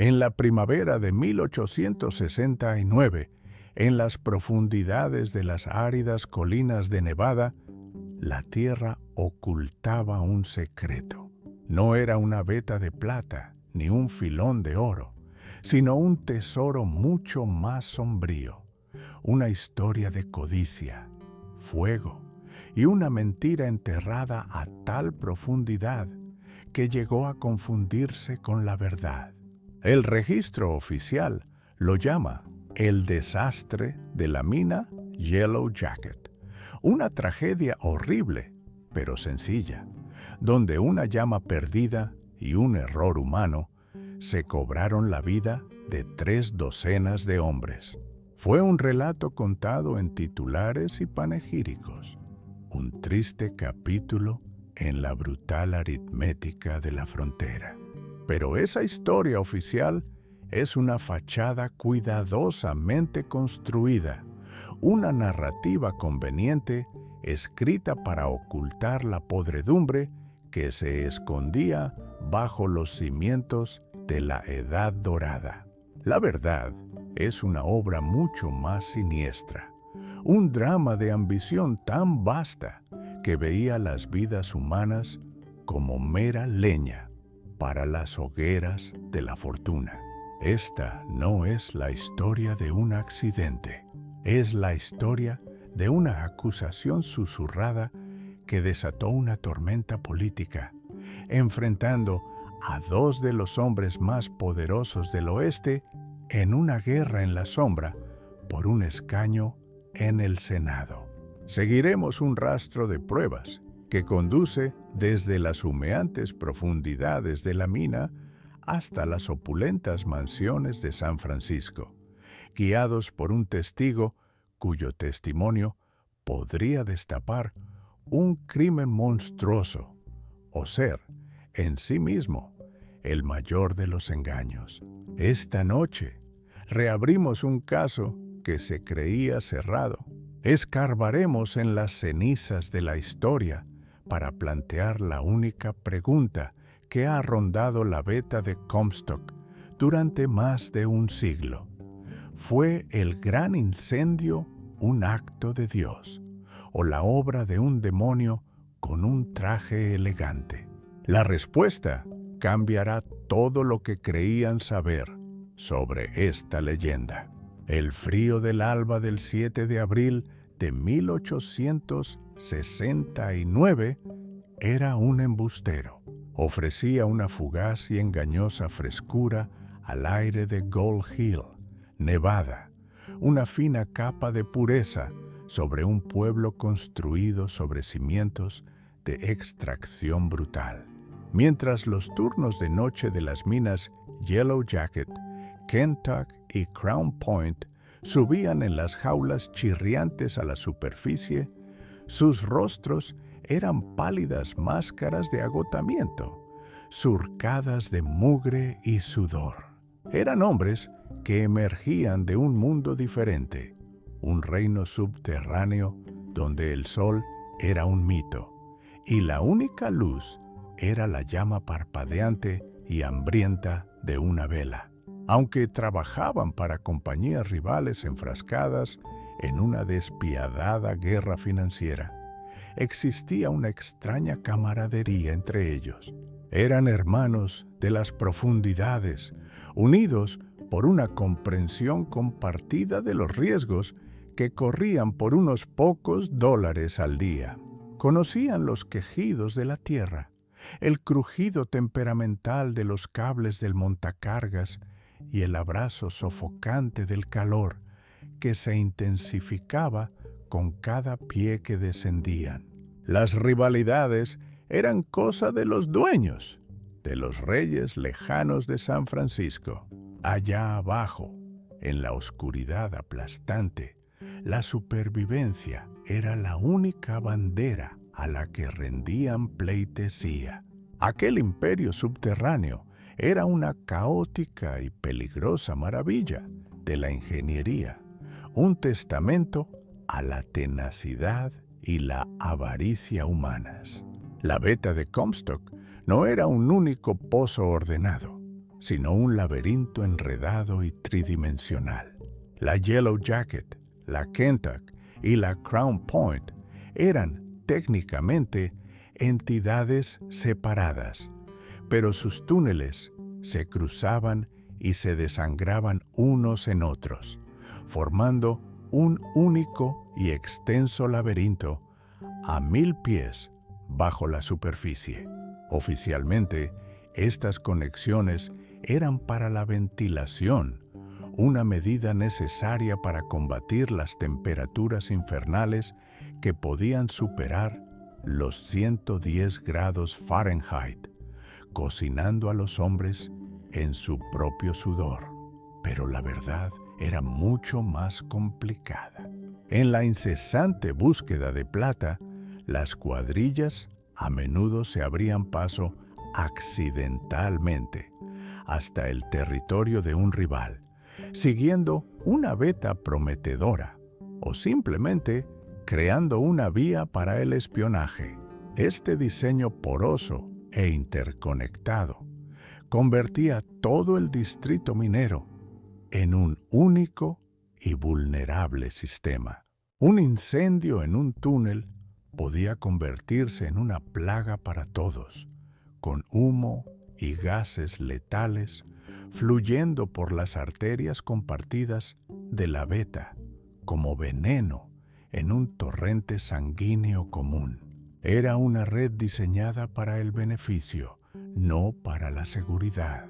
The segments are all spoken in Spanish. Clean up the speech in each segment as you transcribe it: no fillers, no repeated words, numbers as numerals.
En la primavera de 1869, en las profundidades de las áridas colinas de Nevada, la tierra ocultaba un secreto. No era una veta de plata ni un filón de oro, sino un tesoro mucho más sombrío, una historia de codicia, fuego y una mentira enterrada a tal profundidad que llegó a confundirse con la verdad. El registro oficial lo llama el desastre de la mina Yellow Jacket, una tragedia horrible, pero sencilla, donde una llama perdida y un error humano se cobraron la vida de 3 docenas de hombres. Fue un relato contado en titulares y panegíricos, un triste capítulo en la brutal aritmética de la frontera. Pero esa historia oficial es una fachada cuidadosamente construida, una narrativa conveniente escrita para ocultar la podredumbre que se escondía bajo los cimientos de la Edad Dorada. La verdad es una obra mucho más siniestra, un drama de ambición tan vasta que veía las vidas humanas como mera leña para las hogueras de la fortuna. Esta no es la historia de un accidente, es la historia de una acusación susurrada que desató una tormenta política, enfrentando a 2 de los hombres más poderosos del oeste en una guerra en la sombra por un escaño en el Senado. Seguiremos un rastro de pruebas que conduce desde las humeantes profundidades de la mina hasta las opulentas mansiones de San Francisco, guiados por un testigo cuyo testimonio podría destapar un crimen monstruoso o ser, en sí mismo, el mayor de los engaños. Esta noche reabrimos un caso que se creía cerrado. Escarbaremos en las cenizas de la historia para plantear la única pregunta que ha rondado la veta de Comstock durante más de un siglo. ¿Fue el gran incendio un acto de Dios o la obra de un demonio con un traje elegante? La respuesta cambiará todo lo que creían saber sobre esta leyenda. El frío del alba del 7 de abril de 1869 era un embustero. Ofrecía una fugaz y engañosa frescura al aire de Gold Hill, Nevada, una fina capa de pureza sobre un pueblo construido sobre cimientos de extracción brutal. Mientras los turnos de noche de las minas Yellow Jacket, Kentuck y Crown Point subían en las jaulas chirriantes a la superficie, sus rostros eran pálidas máscaras de agotamiento, surcadas de mugre y sudor. Eran hombres que emergían de un mundo diferente, un reino subterráneo donde el sol era un mito y la única luz era la llama parpadeante y hambrienta de una vela. Aunque trabajaban para compañías rivales enfrascadas en una despiadada guerra financiera, existía una extraña camaradería entre ellos. Eran hermanos de las profundidades, unidos por una comprensión compartida de los riesgos que corrían por unos pocos dólares al día. Conocían los quejidos de la tierra, el crujido temperamental de los cables del montacargas y el abrazo sofocante del calor que se intensificaba con cada pie que descendían. Las rivalidades eran cosa de los dueños, de los reyes lejanos de San Francisco. Allá abajo, en la oscuridad aplastante, la supervivencia era la única bandera a la que rendían pleitesía. Aquel imperio subterráneo era una caótica y peligrosa maravilla de la ingeniería, un testamento a la tenacidad y la avaricia humanas. La veta de Comstock no era un único pozo ordenado, sino un laberinto enredado y tridimensional. La Yellow Jacket, la Kentuck y la Crown Point eran técnicamente entidades separadas, pero sus túneles se cruzaban y se desangraban unos en otros, formando un único y extenso laberinto a 1000 pies bajo la superficie. Oficialmente, estas conexiones eran para la ventilación, una medida necesaria para combatir las temperaturas infernales que podían superar los 110 grados Fahrenheit, cocinando a los hombres en su propio sudor. Pero la verdad era mucho más complicada. En la incesante búsqueda de plata, las cuadrillas a menudo se abrían paso accidentalmente hasta el territorio de un rival, siguiendo una veta prometedora o simplemente creando una vía para el espionaje. Este diseño poroso e interconectado convertía todo el distrito minero en un único y vulnerable sistema. Un incendio en un túnel podía convertirse en una plaga para todos, con humo y gases letales fluyendo por las arterias compartidas de la veta como veneno en un torrente sanguíneo común. Era una red diseñada para el beneficio, no para la seguridad.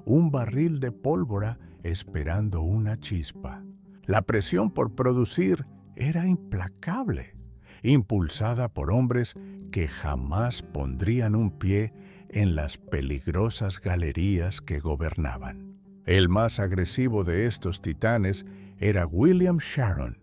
Un barril de pólvora esperando una chispa. La presión por producir era implacable, impulsada por hombres que jamás pondrían un pie en las peligrosas galerías que gobernaban. El más agresivo de estos titanes era William Sharon,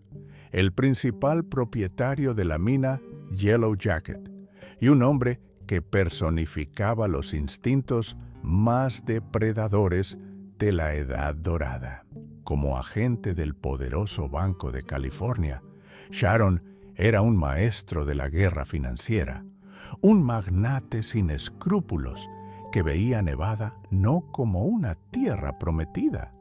el principal propietario de la mina Yellow Jacket, y un hombre que personificaba los instintos más depredadores de la Edad Dorada. Como agente del poderoso Banco de California, Sharon era un maestro de la guerra financiera, un magnate sin escrúpulos que veía Nevada no como una tierra prometida,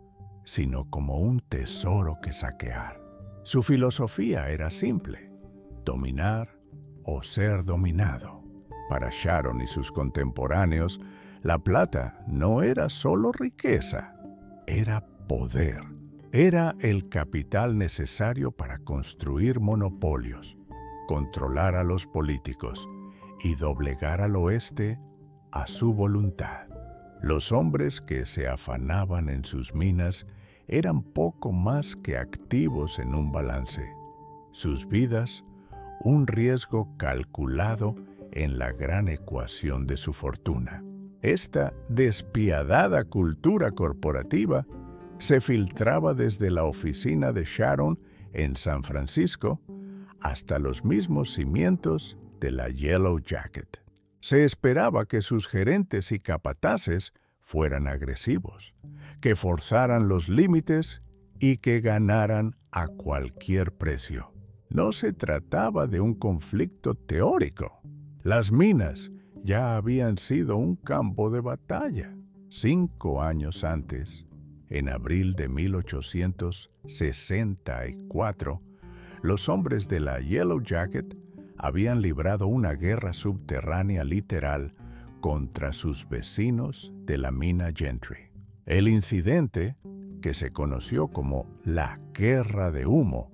sino como un tesoro que saquear. Su filosofía era simple: dominar o ser dominado. Para Sharon y sus contemporáneos, la plata no era solo riqueza, era poder. Era el capital necesario para construir monopolios, controlar a los políticos y doblegar al oeste a su voluntad. Los hombres que se afanaban en sus minas eran poco más que activos en un balance. Sus vidas, un riesgo calculado en la gran ecuación de su fortuna. Esta despiadada cultura corporativa se filtraba desde la oficina de Sharon en San Francisco hasta los mismos cimientos de la Yellow Jacket. Se esperaba que sus gerentes y capataces fueran agresivos, que forzaran los límites y que ganaran a cualquier precio. No se trataba de un conflicto teórico. Las minas ya habían sido un campo de batalla. 5 años antes, en abril de 1864, los hombres de la Yellow Jacket habían librado una guerra subterránea literal contra sus vecinos de la mina Gentry. El incidente, que se conoció como la Guerra de Humo,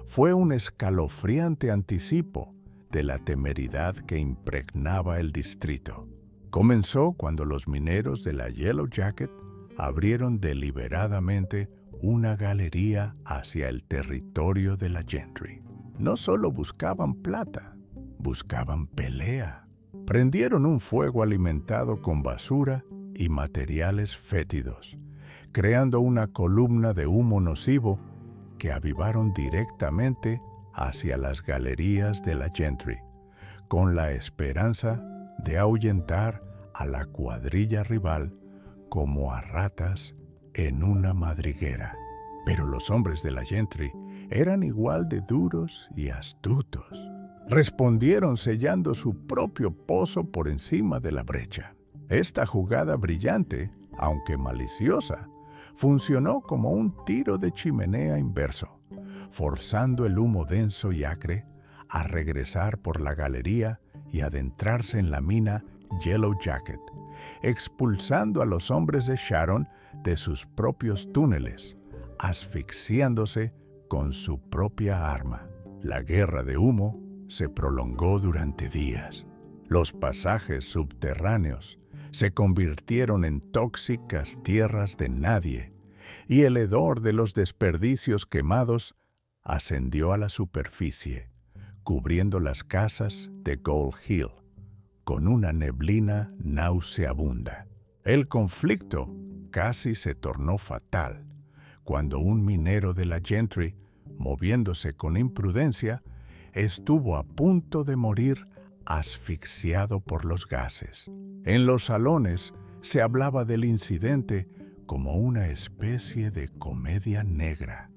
fue un escalofriante anticipo de la temeridad que impregnaba el distrito. Comenzó cuando los mineros de la Yellow Jacket abrieron deliberadamente una galería hacia el territorio de la Gentry. No solo buscaban plata, buscaban pelea. Prendieron un fuego alimentado con basura y materiales fétidos, creando una columna de humo nocivo que avivaron directamente hacia las galerías de la Gentry, con la esperanza de ahuyentar a la cuadrilla rival como a ratas en una madriguera. Pero los hombres de la Gentry eran igual de duros y astutos. Respondieron sellando su propio pozo por encima de la brecha. Esta jugada brillante aunque maliciosa, funcionó como un tiro de chimenea inverso, forzando el humo denso y acre a regresar por la galería y adentrarse en la mina Yellow Jacket, expulsando a los hombres de Sharon de sus propios túneles, asfixiándose con su propia arma. La guerra de humo se prolongó durante días. Los pasajes subterráneos se convirtieron en tóxicas tierras de nadie, y el hedor de los desperdicios quemados ascendió a la superficie, cubriendo las casas de Gold Hill con una neblina nauseabunda. El conflicto casi se tornó fatal cuando un minero de la Gentry, moviéndose con imprudencia, estuvo a punto de morir asfixiado por los gases. En los salones se hablaba del incidente como una especie de comedia negra,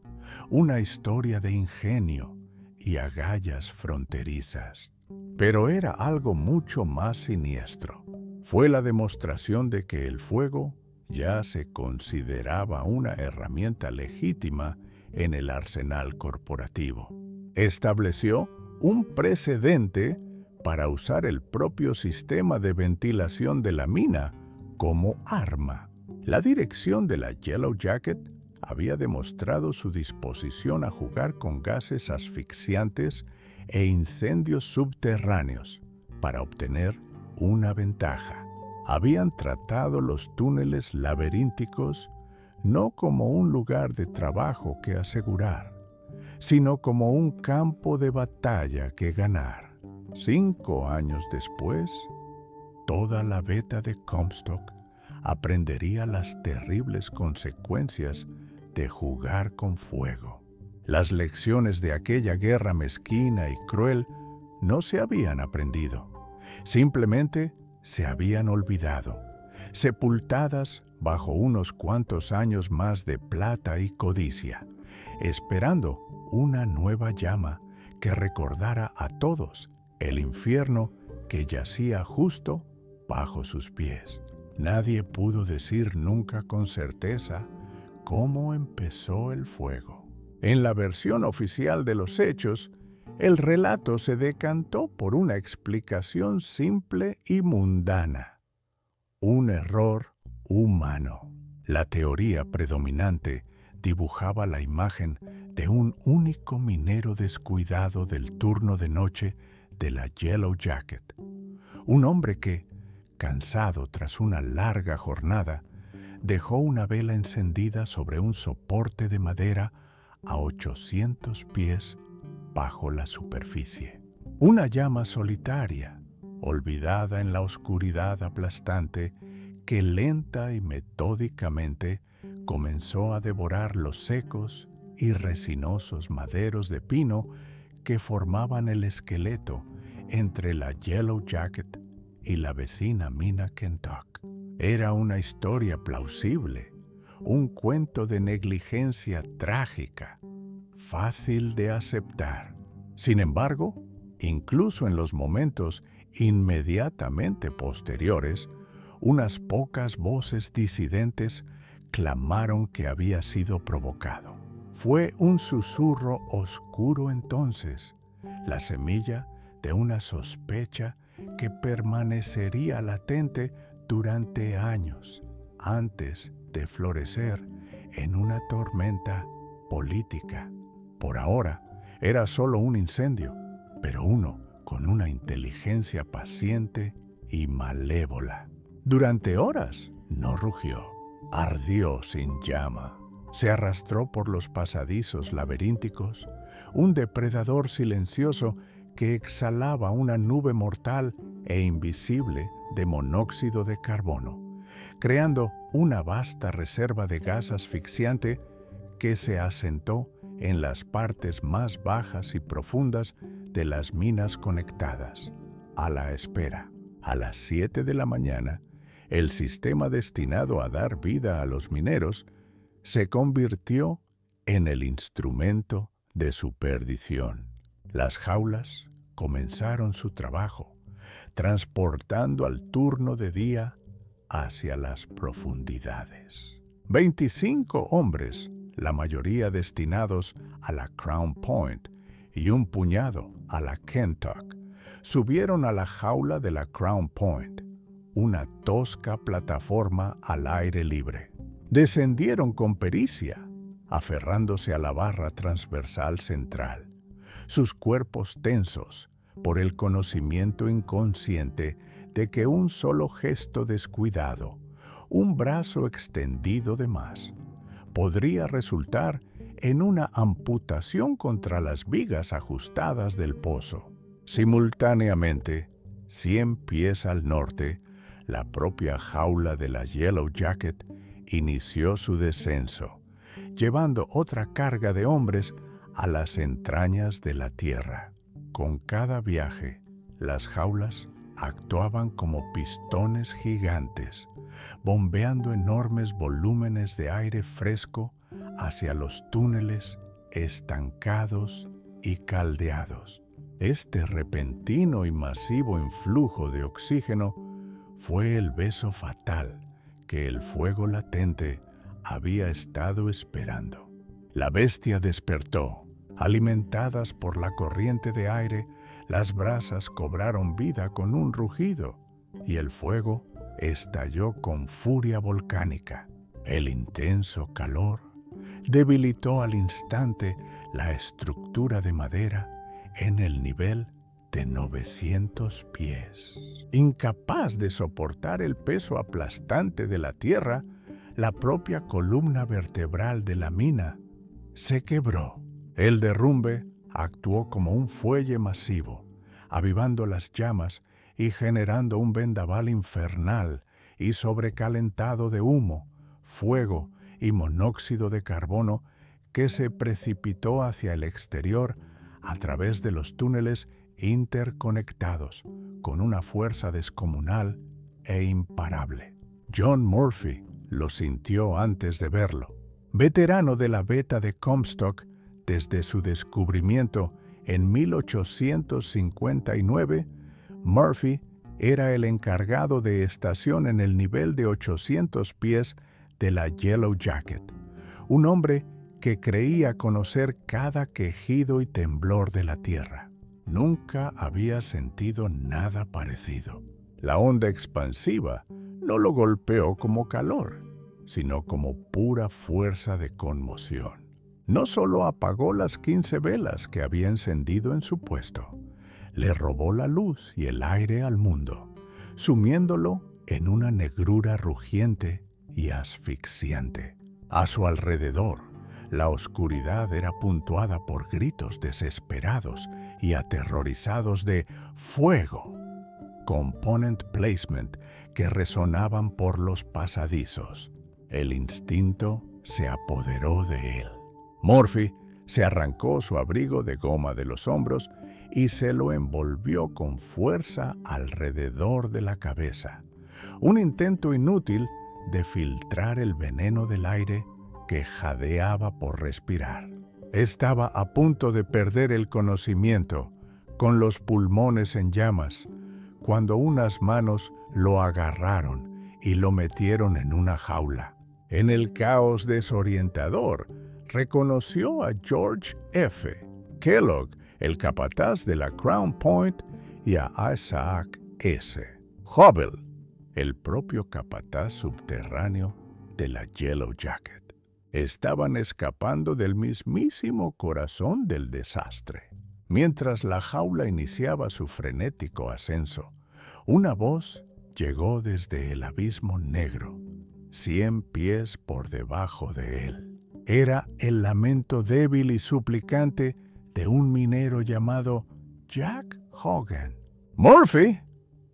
una historia de ingenio y agallas fronterizas. Pero era algo mucho más siniestro. Fue la demostración de que el fuego ya se consideraba una herramienta legítima en el arsenal corporativo. Estableció un precedente para usar el propio sistema de ventilación de la mina como arma. La dirección de la Yellow Jacket había demostrado su disposición a jugar con gases asfixiantes e incendios subterráneos para obtener una ventaja. Habían tratado los túneles laberínticos no como un lugar de trabajo que asegurar, sino como un campo de batalla que ganar. 5 años después, toda la beta de Comstock aprendería las terribles consecuencias de jugar con fuego. Las lecciones de aquella guerra mezquina y cruel no se habían aprendido, simplemente se habían olvidado, sepultadas bajo unos cuantos años más de plata y codicia, esperando una nueva llama que recordara a todos el infierno que yacía justo bajo sus pies. Nadie pudo decir nunca con certeza cómo empezó el fuego. En la versión oficial de los hechos, el relato se decantó por una explicación simple y mundana: un error humano. La teoría predominante dibujaba la imagen de un único minero descuidado del turno de noche de la Yellow Jacket. Un hombre que, cansado tras una larga jornada, dejó una vela encendida sobre un soporte de madera a 800 pies bajo la superficie. Una llama solitaria, olvidada en la oscuridad aplastante, que lenta y metódicamente comenzó a devorar los secos y resinosos maderos de pino que formaban el esqueleto entre la Yellow Jacket y la vecina mina Kentuck. Era una historia plausible, un cuento de negligencia trágica, fácil de aceptar. Sin embargo, incluso en los momentos inmediatamente posteriores, unas pocas voces disidentes clamaron que había sido provocado. Fue un susurro oscuro entonces, la semilla de una sospecha que permanecería latente durante años antes de florecer en una tormenta política. Por ahora era solo un incendio, pero uno con una inteligencia paciente y malévola. Durante horas no rugió, ardió sin llama. Se arrastró por los pasadizos laberínticos, un depredador silencioso que exhalaba una nube mortal e invisible de monóxido de carbono, creando una vasta reserva de gas asfixiante que se asentó en las partes más bajas y profundas de las minas conectadas. A la espera, a las 7 de la mañana, el sistema destinado a dar vida a los mineros se convirtió en el instrumento de su perdición. Las jaulas comenzaron su trabajo, transportando al turno de día hacia las profundidades. 25 hombres, la mayoría destinados a la Crown Point y un puñado a la Kentuck, subieron a la jaula de la Crown Point, una tosca plataforma al aire libre. Descendieron con pericia, aferrándose a la barra transversal central, sus cuerpos tensos por el conocimiento inconsciente de que un solo gesto descuidado, un brazo extendido de más, podría resultar en una amputación contra las vigas ajustadas del pozo. Simultáneamente, 100 pies al norte, la propia jaula de la Yellow Jacket inició su descenso, llevando otra carga de hombres a las entrañas de la tierra. Con cada viaje, las jaulas actuaban como pistones gigantes, bombeando enormes volúmenes de aire fresco hacia los túneles estancados y caldeados. Este repentino y masivo influjo de oxígeno fue el beso fatal que el fuego latente había estado esperando. La bestia despertó. Alimentadas por la corriente de aire, las brasas cobraron vida con un rugido y el fuego estalló con furia volcánica. El intenso calor debilitó al instante la estructura de madera en el nivel de 900 pies. Incapaz de soportar el peso aplastante de la tierra, la propia columna vertebral de la mina se quebró. El derrumbe actuó como un fuelle masivo, avivando las llamas y generando un vendaval infernal y sobrecalentado de humo, fuego y monóxido de carbono que se precipitó hacia el exterior a través de los túneles interconectados con una fuerza descomunal e imparable. John Murphy lo sintió antes de verlo. Veterano de la beta de Comstock desde su descubrimiento en 1859, Murphy era el encargado de estación en el nivel de 800 pies de la Yellow Jacket, un hombre que creía conocer cada quejido y temblor de la tierra. Nunca había sentido nada parecido. La onda expansiva no lo golpeó como calor, sino como pura fuerza de conmoción. No solo apagó las 15 velas que había encendido en su puesto, le robó la luz y el aire al mundo, sumiéndolo en una negrura rugiente y asfixiante. A su alrededor, la oscuridad era puntuada por gritos desesperados y aterrorizados de fuego, component placement, que resonaban por los pasadizos. El instinto se apoderó de él. Murphy se arrancó su abrigo de goma de los hombros y se lo envolvió con fuerza alrededor de la cabeza. Un intento inútil de filtrar el veneno del aire que jadeaba por respirar. Estaba a punto de perder el conocimiento, con los pulmones en llamas, cuando unas manos lo agarraron y lo metieron en una jaula. En el caos desorientador, reconoció a George F. Kellogg, el capataz de la Crown Point, y a Isaac S. Hubble, el propio capataz subterráneo de la Yellow Jacket. Estaban escapando del mismísimo corazón del desastre. Mientras la jaula iniciaba su frenético ascenso, una voz llegó desde el abismo negro, 100 pies por debajo de él. Era el lamento débil y suplicante de un minero llamado Jack Hogan. «¡Murphy!»,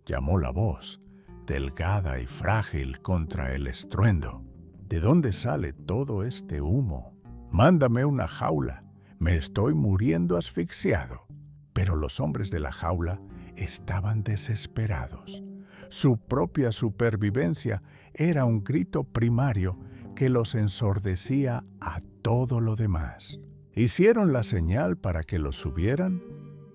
llamó la voz, delgada y frágil contra el estruendo. «¿De dónde sale todo este humo? Mándame una jaula. Me estoy muriendo asfixiado». Pero los hombres de la jaula estaban desesperados. Su propia supervivencia era un grito primario que los ensordecía a todo lo demás. Hicieron la señal para que los subieran,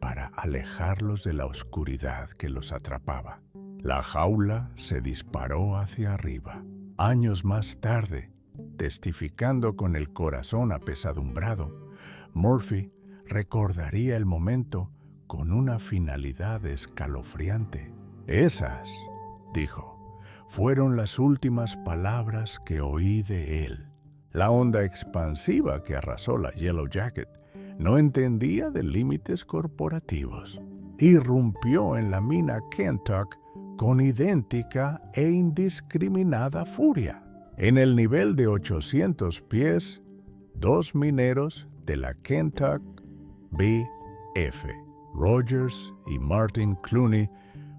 para alejarlos de la oscuridad que los atrapaba. La jaula se disparó hacia arriba. Años más tarde, testificando con el corazón apesadumbrado, Murphy recordaría el momento con una finalidad escalofriante. Esas, dijo, fueron las últimas palabras que oí de él. La onda expansiva que arrasó la Yellow Jacket no entendía de límites corporativos. Irrumpió en la mina Kentuck con idéntica e indiscriminada furia. En el nivel de 800 pies, 2 mineros de la Kentuck B.F., Rogers y Martin Clooney,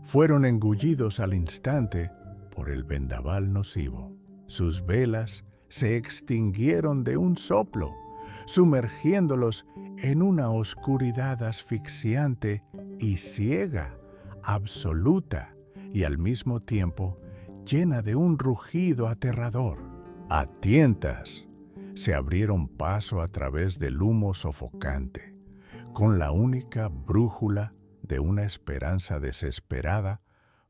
fueron engullidos al instante por el vendaval nocivo. Sus velas se extinguieron de un soplo, sumergiéndolos en una oscuridad asfixiante y ciega, absoluta y al mismo tiempo llena de un rugido aterrador. A tientas se abrieron paso a través del humo sofocante, con la única brújula de una esperanza desesperada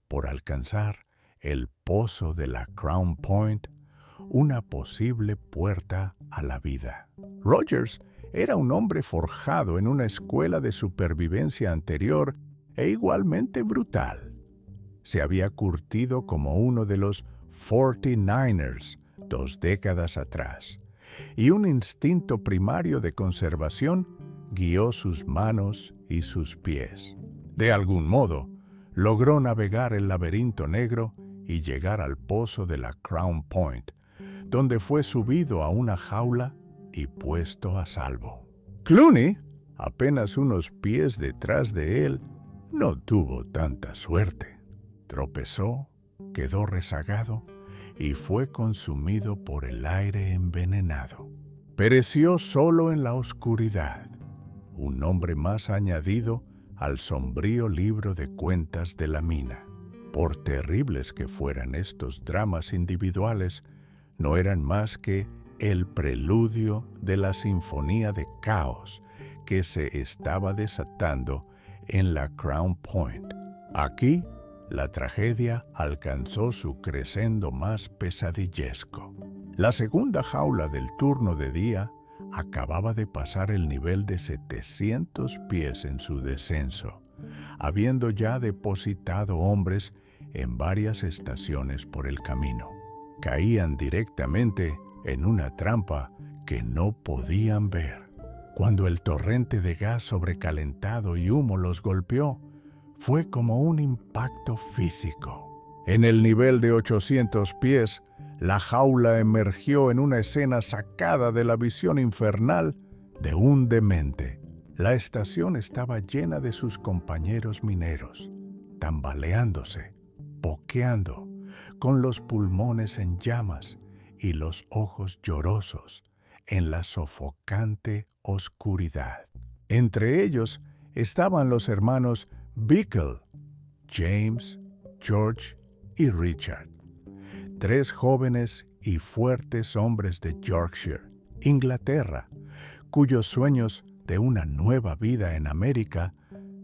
por alcanzar el pozo de la Crown Point, una posible puerta a la vida. Rogers era un hombre forjado en una escuela de supervivencia anterior e igualmente brutal. Se había curtido como uno de los 49ers 2 décadas atrás, y un instinto primario de conservación guió sus manos y sus pies. De algún modo, logró navegar el laberinto negro y llegar al pozo de la Crown Point, donde fue subido a una jaula y puesto a salvo. Clooney, apenas unos pies detrás de él, no tuvo tanta suerte. Tropezó, quedó rezagado y fue consumido por el aire envenenado. Pereció solo en la oscuridad, un nombre más añadido al sombrío libro de cuentas de la mina. Por terribles que fueran estos dramas individuales, no eran más que el preludio de la sinfonía de caos que se estaba desatando en la Crown Point. Aquí, la tragedia alcanzó su crescendo más pesadillesco. La segunda jaula del turno de día acababa de pasar el nivel de 700 pies en su descenso, habiendo ya depositado hombres en varias estaciones por el camino. Caían directamente en una trampa que no podían ver. Cuando el torrente de gas sobrecalentado y humo los golpeó, fue como un impacto físico. En el nivel de 800 pies, la jaula emergió en una escena sacada de la visión infernal de un demente. La estación estaba llena de sus compañeros mineros, tambaleándose, boqueando, con los pulmones en llamas y los ojos llorosos en la sofocante oscuridad. Entre ellos estaban los hermanos Bickle, James, George y Richard, 3 jóvenes y fuertes hombres de Yorkshire, Inglaterra, cuyos sueños de una nueva vida en América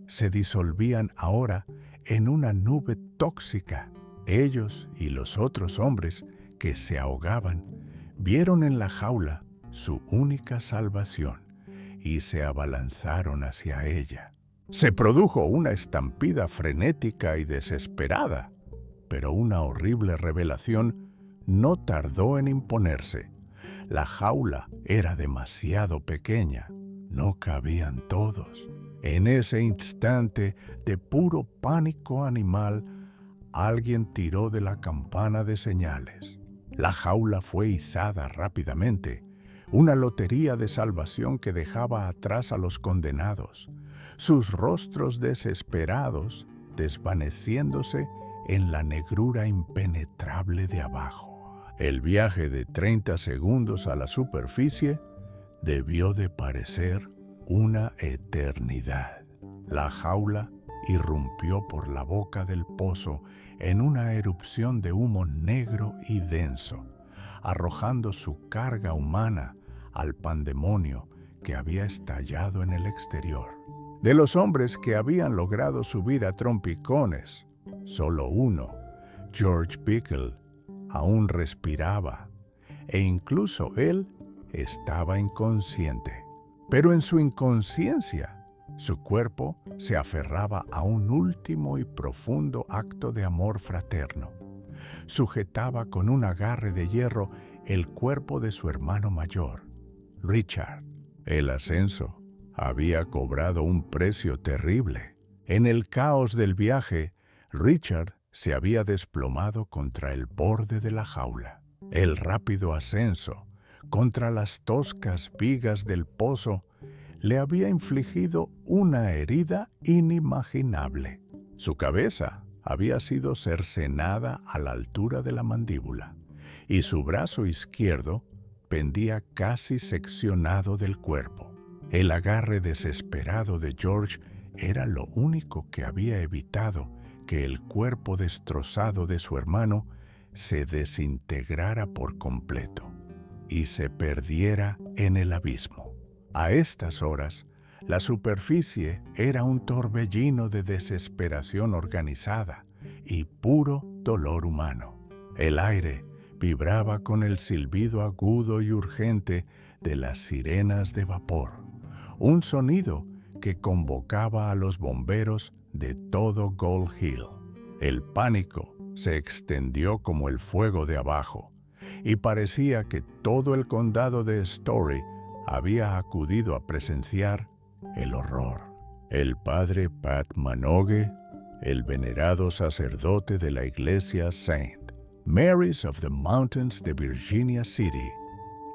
se disolvían ahora en una nube tóxica. Ellos y los otros hombres que se ahogaban vieron en la jaula su única salvación y se abalanzaron hacia ella. Se produjo una estampida frenética y desesperada, pero una horrible revelación no tardó en imponerse. La jaula era demasiado pequeña, no cabían todos. En ese instante de puro pánico animal, alguien tiró de la campana de señales. La jaula fue izada rápidamente, una lotería de salvación que dejaba atrás a los condenados, sus rostros desesperados desvaneciéndose en la negrura impenetrable de abajo. El viaje de 30 segundos a la superficie debió de parecer una eternidad. La jaula irrumpió por la boca del pozo en una erupción de humo negro y denso, arrojando su carga humana al pandemonio que había estallado en el exterior. De los hombres que habían logrado subir a trompicones, solo uno, George Bickle, aún respiraba, e incluso él estaba inconsciente. Pero en su inconsciencia, su cuerpo se aferraba a un último y profundo acto de amor fraterno. Sujetaba con un agarre de hierro el cuerpo de su hermano mayor, Richard. El ascenso había cobrado un precio terrible. En el caos del viaje, Richard se había desplomado contra el borde de la jaula. El rápido ascenso contra las toscas vigas del pozo le había infligido una herida inimaginable. Su cabeza había sido cercenada a la altura de la mandíbula y su brazo izquierdo pendía casi seccionado del cuerpo. El agarre desesperado de George era lo único que había evitado que el cuerpo destrozado de su hermano se desintegrara por completo y se perdiera en el abismo. A estas horas, la superficie era un torbellino de desesperación organizada y puro dolor humano. El aire vibraba con el silbido agudo y urgente de las sirenas de vapor, un sonido que convocaba a los bomberos de todo Gold Hill. El pánico se extendió como el fuego de abajo, y parecía que todo el condado de Story había acudido a presenciar el horror. El padre Pat Manogue, el venerado sacerdote de la iglesia St. Mary's of the Mountains de Virginia City,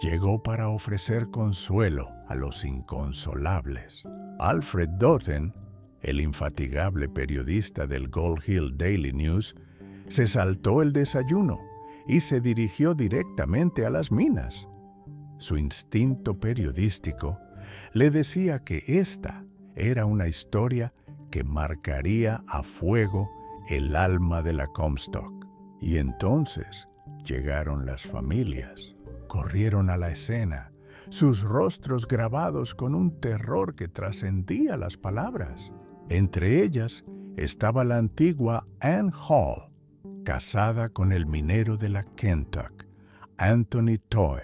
llegó para ofrecer consuelo a los inconsolables. Alfred Doughton, el infatigable periodista del Gold Hill Daily News, se saltó el desayuno y se dirigió directamente a las minas. Su instinto periodístico le decía que esta era una historia que marcaría a fuego el alma de la Comstock. Y entonces llegaron las familias, corrieron a la escena, sus rostros grabados con un terror que trascendía las palabras. Entre ellas estaba la antigua Ann Hall, casada con el minero de la Kentuck, Anthony Toy,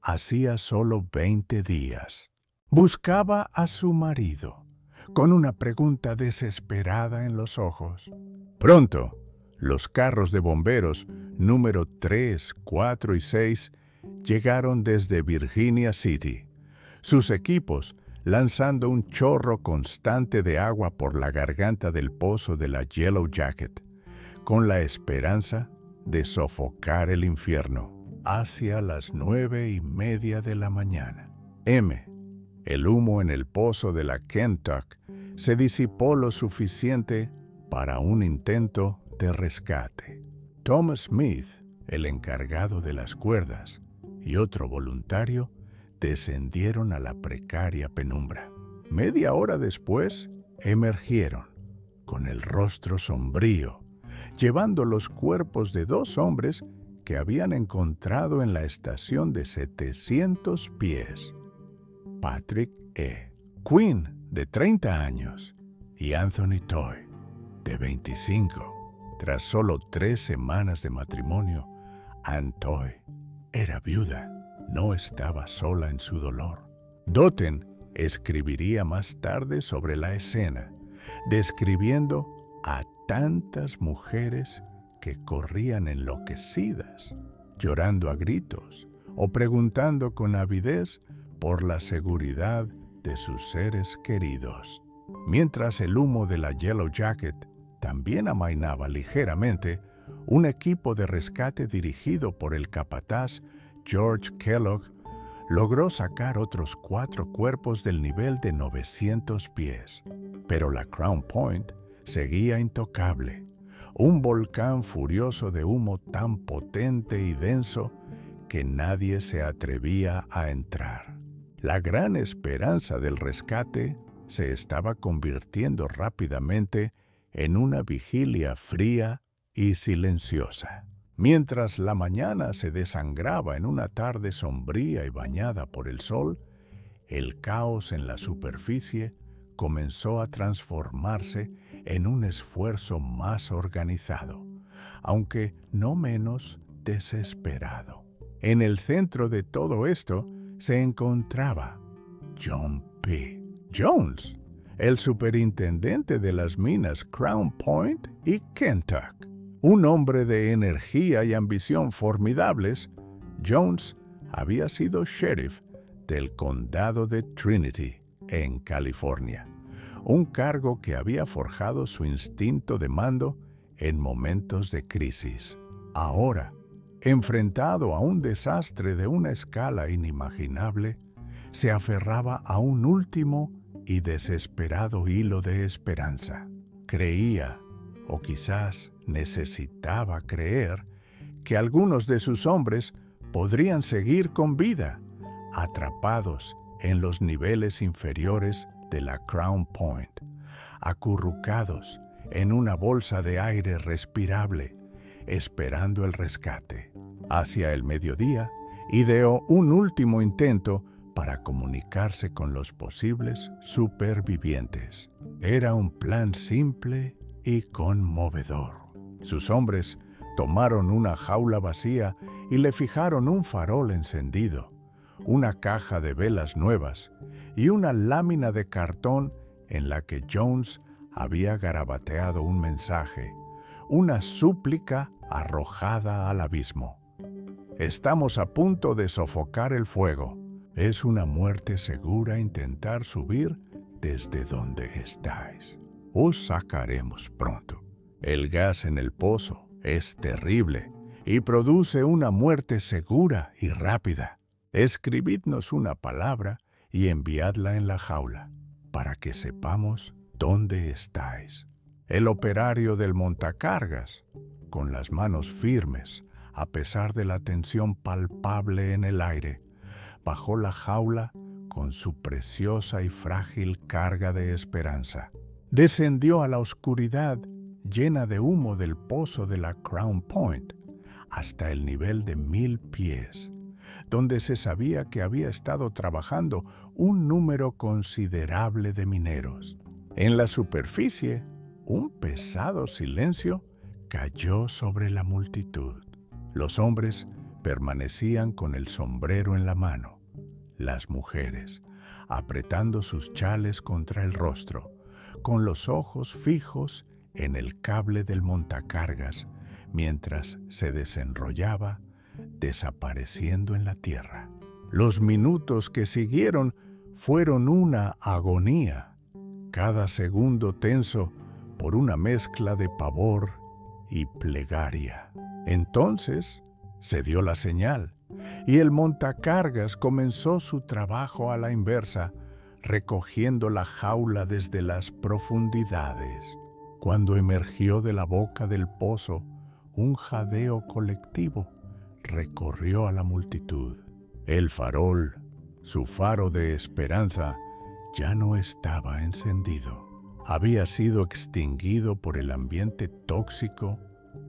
hacía solo 20 días. Buscaba a su marido, con una pregunta desesperada en los ojos. Pronto, los carros de bomberos número 3, 4 y 6 llegaron desde Virginia City, sus equipos lanzando un chorro constante de agua por la garganta del pozo de la Yellow Jacket, con la esperanza de sofocar el infierno. Hacia las 9:30 de la mañana, el humo en el pozo de la Kentuck se disipó lo suficiente para un intento de rescate. Thomas Smith, el encargado de las cuerdas, y otro voluntario descendieron a la precaria penumbra. Media hora después, emergieron, con el rostro sombrío, llevando los cuerpos de 2 hombres que habían encontrado en la estación de 700 pies. Patrick E. Quinn, de 30 años, y Anthony Toy, de 25. Tras solo 3 semanas de matrimonio, Ann Toy era viuda. No estaba sola en su dolor. Doughton escribiría más tarde sobre la escena, describiendo a tantas mujeres que corrían enloquecidas, llorando a gritos o preguntando con avidez por la seguridad de sus seres queridos. Mientras el humo de la Yellow Jacket también amainaba ligeramente, un equipo de rescate dirigido por el capataz George Kellogg logró sacar otros 4 cuerpos del nivel de 900 pies. Pero la Crown Point seguía intocable, un volcán furioso de humo tan potente y denso que nadie se atrevía a entrar. La gran esperanza del rescate se estaba convirtiendo rápidamente en una vigilia fría y silenciosa. Mientras la mañana se desangraba en una tarde sombría y bañada por el sol, el caos en la superficie comenzó a transformarse en un esfuerzo más organizado, aunque no menos desesperado. En el centro de todo esto se encontraba John P. Jones, el superintendente de las minas Crown Point y Kentuck. Un hombre de energía y ambición formidables, Jones había sido sheriff del condado de Trinity, en California, un cargo que había forjado su instinto de mando en momentos de crisis. Ahora, enfrentado a un desastre de una escala inimaginable, se aferraba a un último y desesperado hilo de esperanza. Creía, o quizás necesitaba creer, que algunos de sus hombres podrían seguir con vida, atrapados en los niveles inferiores de la Crown Point, acurrucados en una bolsa de aire respirable, esperando el rescate. Hacia el mediodía, ideó un último intento para comunicarse con los posibles supervivientes. Era un plan simple y conmovedor. Sus hombres tomaron una jaula vacía y le fijaron un farol encendido, una caja de velas nuevas y una lámina de cartón en la que Jones había garabateado un mensaje, una súplica arrojada al abismo. Estamos a punto de sofocar el fuego. Es una muerte segura intentar subir desde donde estáis. Os sacaremos pronto. El gas en el pozo es terrible y produce una muerte segura y rápida. Escribidnos una palabra y enviadla en la jaula, para que sepamos dónde estáis. El operario del montacargas, con las manos firmes, a pesar de la tensión palpable en el aire, bajó la jaula con su preciosa y frágil carga de esperanza. Descendió a la oscuridad llena de humo del pozo de la Crown Point hasta el nivel de 1000 pies, donde se sabía que había estado trabajando un número considerable de mineros. En la superficie, un pesado silencio cayó sobre la multitud. Los hombres permanecían con el sombrero en la mano, las mujeres apretando sus chales contra el rostro, con los ojos fijos en el cable del montacargas, mientras se desenrollaba, desapareciendo en la tierra. Los minutos que siguieron fueron una agonía, cada segundo tenso por una mezcla de pavor y plegaria. Entonces se dio la señal, y el montacargas comenzó su trabajo a la inversa, recogiendo la jaula desde las profundidades. Cuando emergió de la boca del pozo, un jadeo colectivo recorrió a la multitud. El farol, su faro de esperanza, ya no estaba encendido. Había sido extinguido por el ambiente tóxico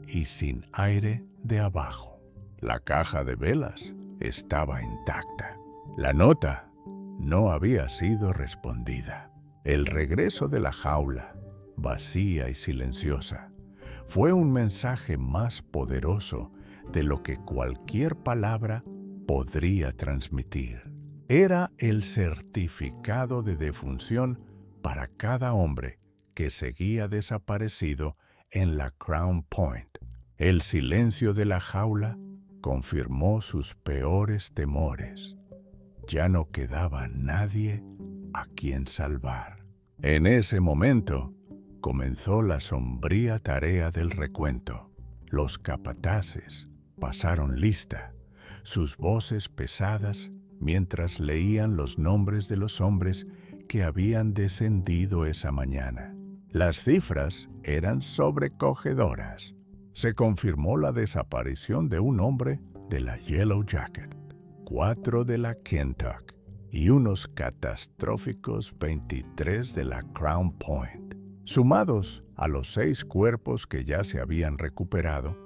y sin aire de abajo. La caja de velas estaba intacta. La nota no había sido respondida. El regreso de la jaula, vacía y silenciosa, fue un mensaje más poderoso de lo que cualquier palabra podría transmitir. Era el certificado de defunción para cada hombre que seguía desaparecido en la Crown Point. El silencio de la jaula confirmó sus peores temores. Ya no quedaba nadie a quien salvar. En ese momento comenzó la sombría tarea del recuento. Los capataces pasaron lista, sus voces pesadas mientras leían los nombres de los hombres que habían descendido esa mañana. Las cifras eran sobrecogedoras. Se confirmó la desaparición de un hombre de la Yellow Jacket, 4 de la Kentuck y unos catastróficos 23 de la Crown Point. Sumados a los 6 cuerpos que ya se habían recuperado,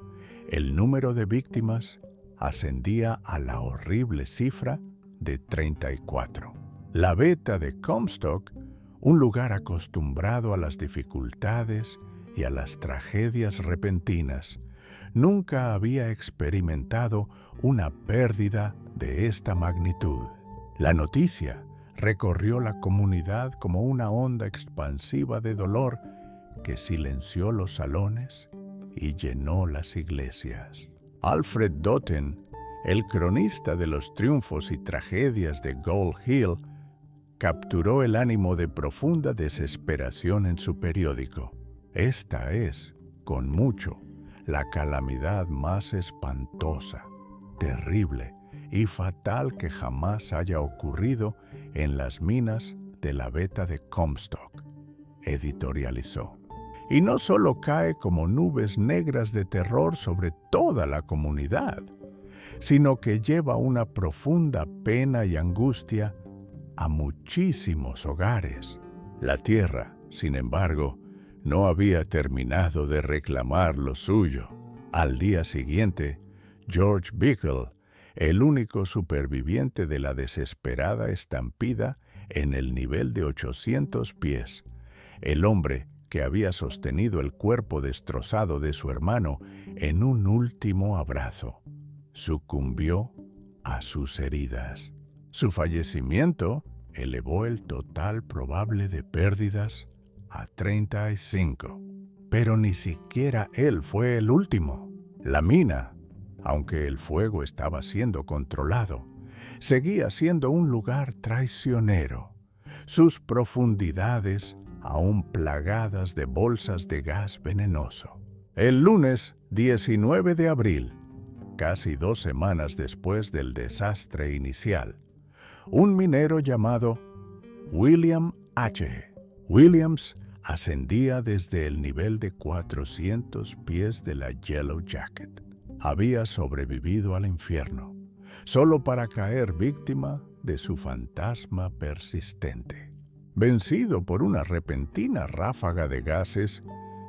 el número de víctimas ascendía a la horrible cifra de 34. La beta de Comstock, un lugar acostumbrado a las dificultades y a las tragedias repentinas, nunca había experimentado una pérdida de esta magnitud. La noticia recorrió la comunidad como una onda expansiva de dolor que silenció los salones y llenó las iglesias. Alfred Doughton, el cronista de los triunfos y tragedias de Gold Hill, capturó el ánimo de profunda desesperación en su periódico. Esta es, con mucho, la calamidad más espantosa, terrible y fatal que jamás haya ocurrido en las minas de la veta de Comstock, editorializó. Y no solo cae como nubes negras de terror sobre toda la comunidad, sino que lleva una profunda pena y angustia a muchísimos hogares. La tierra, sin embargo, no había terminado de reclamar lo suyo. Al día siguiente, George Bickle, el único superviviente de la desesperada estampida en el nivel de 800 pies, el hombre que había sostenido el cuerpo destrozado de su hermano en un último abrazo, sucumbió a sus heridas. Su fallecimiento elevó el total probable de pérdidas a 35. Pero ni siquiera él fue el último. La mina, aunque el fuego estaba siendo controlado, seguía siendo un lugar traicionero. Sus profundidades aún plagadas de bolsas de gas venenoso. El lunes 19 de abril, casi 2 semanas después del desastre inicial, un minero llamado William H. Williams ascendía desde el nivel de 400 pies de la Yellow Jacket. Había sobrevivido al infierno, solo para caer víctima de su fantasma persistente. Vencido por una repentina ráfaga de gases,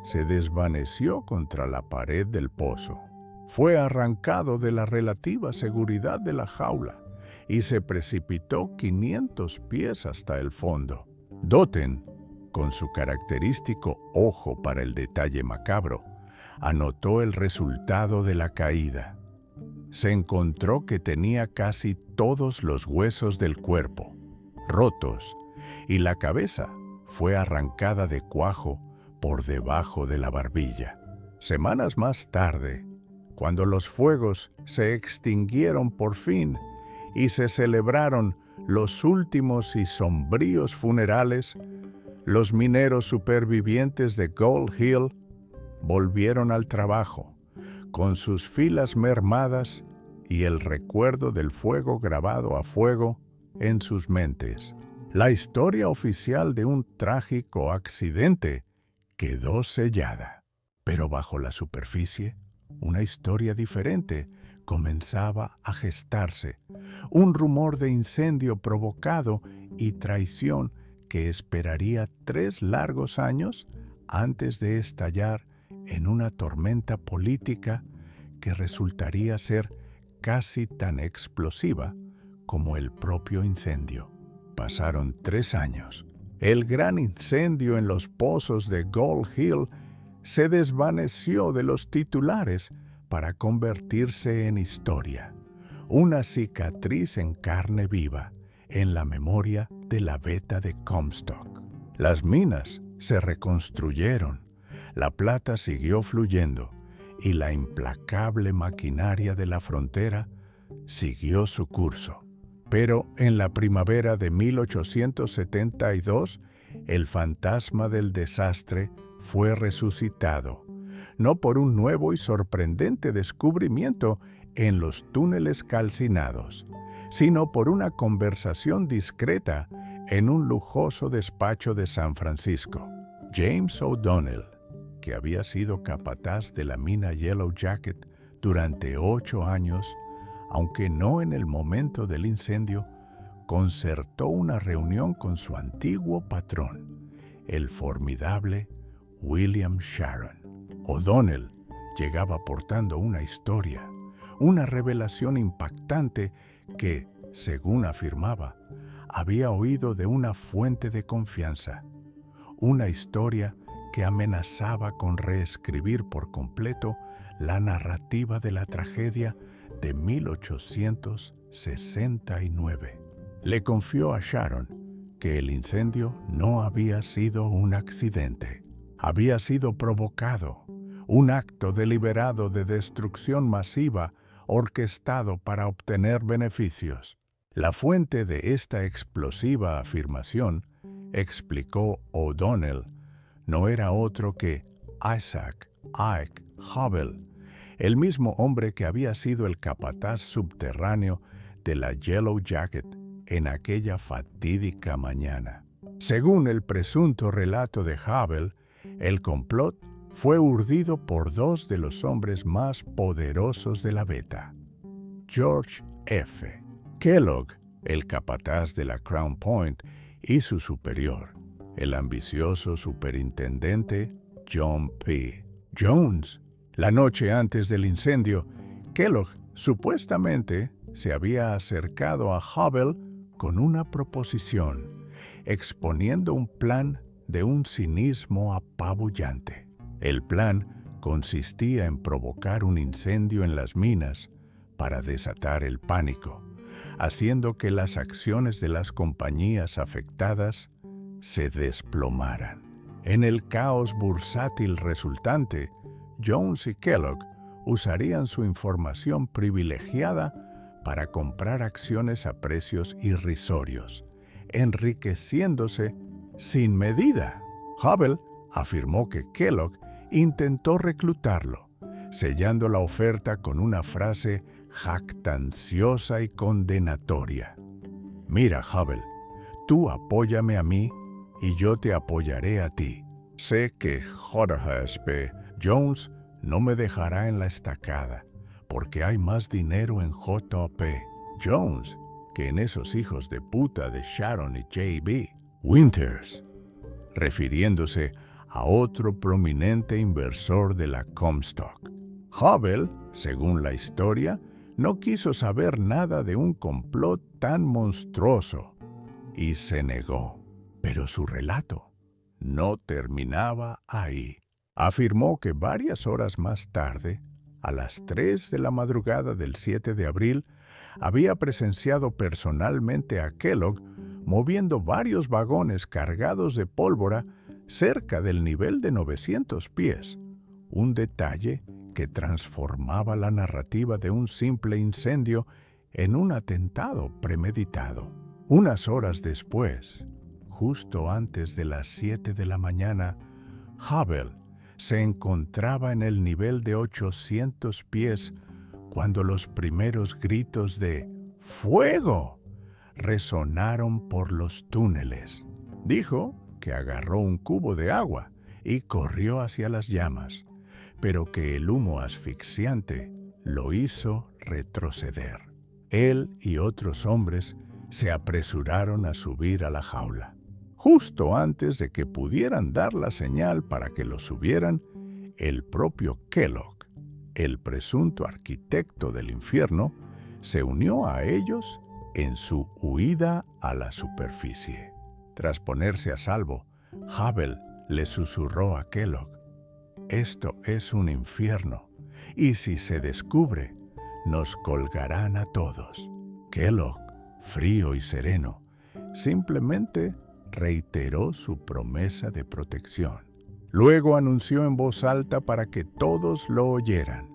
se desvaneció contra la pared del pozo. Fue arrancado de la relativa seguridad de la jaula y se precipitó 500 pies hasta el fondo. Doughton, con su característico ojo para el detalle macabro, anotó el resultado de la caída. Se encontró que tenía casi todos los huesos del cuerpo rotos y la cabeza fue arrancada de cuajo por debajo de la barbilla. Semanas más tarde, cuando los fuegos se extinguieron por fin y se celebraron los últimos y sombríos funerales, los mineros supervivientes de Gold Hill volvieron al trabajo, con sus filas mermadas y el recuerdo del fuego grabado a fuego en sus mentes. La historia oficial de un trágico accidente quedó sellada, pero bajo la superficie, una historia diferente comenzaba a gestarse, un rumor de incendio provocado y traición que esperaría 3 largos años antes de estallar en una tormenta política que resultaría ser casi tan explosiva como el propio incendio. Pasaron 3 años. El gran incendio en los pozos de Gold Hill se desvaneció de los titulares para convertirse en historia, una cicatriz en carne viva en la memoria de la veta de Comstock. Las minas se reconstruyeron, la plata siguió fluyendo y la implacable maquinaria de la frontera siguió su curso. Pero en la primavera de 1872, el fantasma del desastre fue resucitado, no por un nuevo y sorprendente descubrimiento en los túneles calcinados, sino por una conversación discreta en un lujoso despacho de San Francisco. James O'Donnell, que había sido capataz de la mina Yellow Jacket durante 8 años, aunque no en el momento del incendio, concertó una reunión con su antiguo patrón, el formidable William Sharon. O'Donnell llegaba portando una historia, una revelación impactante que, según afirmaba, había oído de una fuente de confianza, una historia que amenazaba con reescribir por completo la narrativa de la tragedia de 1869. Le confió a Sharon que el incendio no había sido un accidente, había sido provocado, un acto deliberado de destrucción masiva orquestado para obtener beneficios. La fuente de esta explosiva afirmación, explicó O'Donnell, no era otro que Isaac Ike Hubble, el mismo hombre que había sido el capataz subterráneo de la Yellow Jacket en aquella fatídica mañana. Según el presunto relato de Hubble, el complot fue urdido por dos de los hombres más poderosos de la Beta, George F. Kellogg, el capataz de la Crown Point, y su superior, el ambicioso superintendente John P. Jones. La noche antes del incendio, Kellogg supuestamente se había acercado a Hubble con una proposición, exponiendo un plan de un cinismo apabullante. El plan consistía en provocar un incendio en las minas para desatar el pánico, haciendo que las acciones de las compañías afectadas se desplomaran. En el caos bursátil resultante, Jones y Kellogg usarían su información privilegiada para comprar acciones a precios irrisorios, enriqueciéndose sin medida. Hubble afirmó que Kellogg intentó reclutarlo, sellando la oferta con una frase jactanciosa y condenatoria. Mira, Hubble, tú apóyame a mí y yo te apoyaré a ti. Sé que J.P. Jones no me dejará en la estacada, porque hay más dinero en J.P. Jones que en esos hijos de puta de Sharon y J.B. Winters, refiriéndose a otro prominente inversor de la Comstock. Hubble, según la historia, no quiso saber nada de un complot tan monstruoso y se negó. Pero su relato no terminaba ahí. Afirmó que varias horas más tarde, a las 3 de la madrugada del 7 de abril, había presenciado personalmente a Kellogg moviendo varios vagones cargados de pólvora cerca del nivel de 900 pies, un detalle que transformaba la narrativa de un simple incendio en un atentado premeditado. Unas horas después, justo antes de las 7 de la mañana, Hubble se encontraba en el nivel de 800 pies cuando los primeros gritos de ¡fuego! Resonaron por los túneles. Dijo que agarró un cubo de agua y corrió hacia las llamas, pero que el humo asfixiante lo hizo retroceder. Él y otros hombres se apresuraron a subir a la jaula. Justo antes de que pudieran dar la señal para que lo subieran, el propio Kellogg, el presunto arquitecto del infierno, se unió a ellos en su huida a la superficie. Tras ponerse a salvo, Hubble le susurró a Kellogg: «Esto es un infierno, y si se descubre, nos colgarán a todos». Kellogg, frío y sereno, simplemente reiteró su promesa de protección. Luego anunció en voz alta para que todos lo oyeran: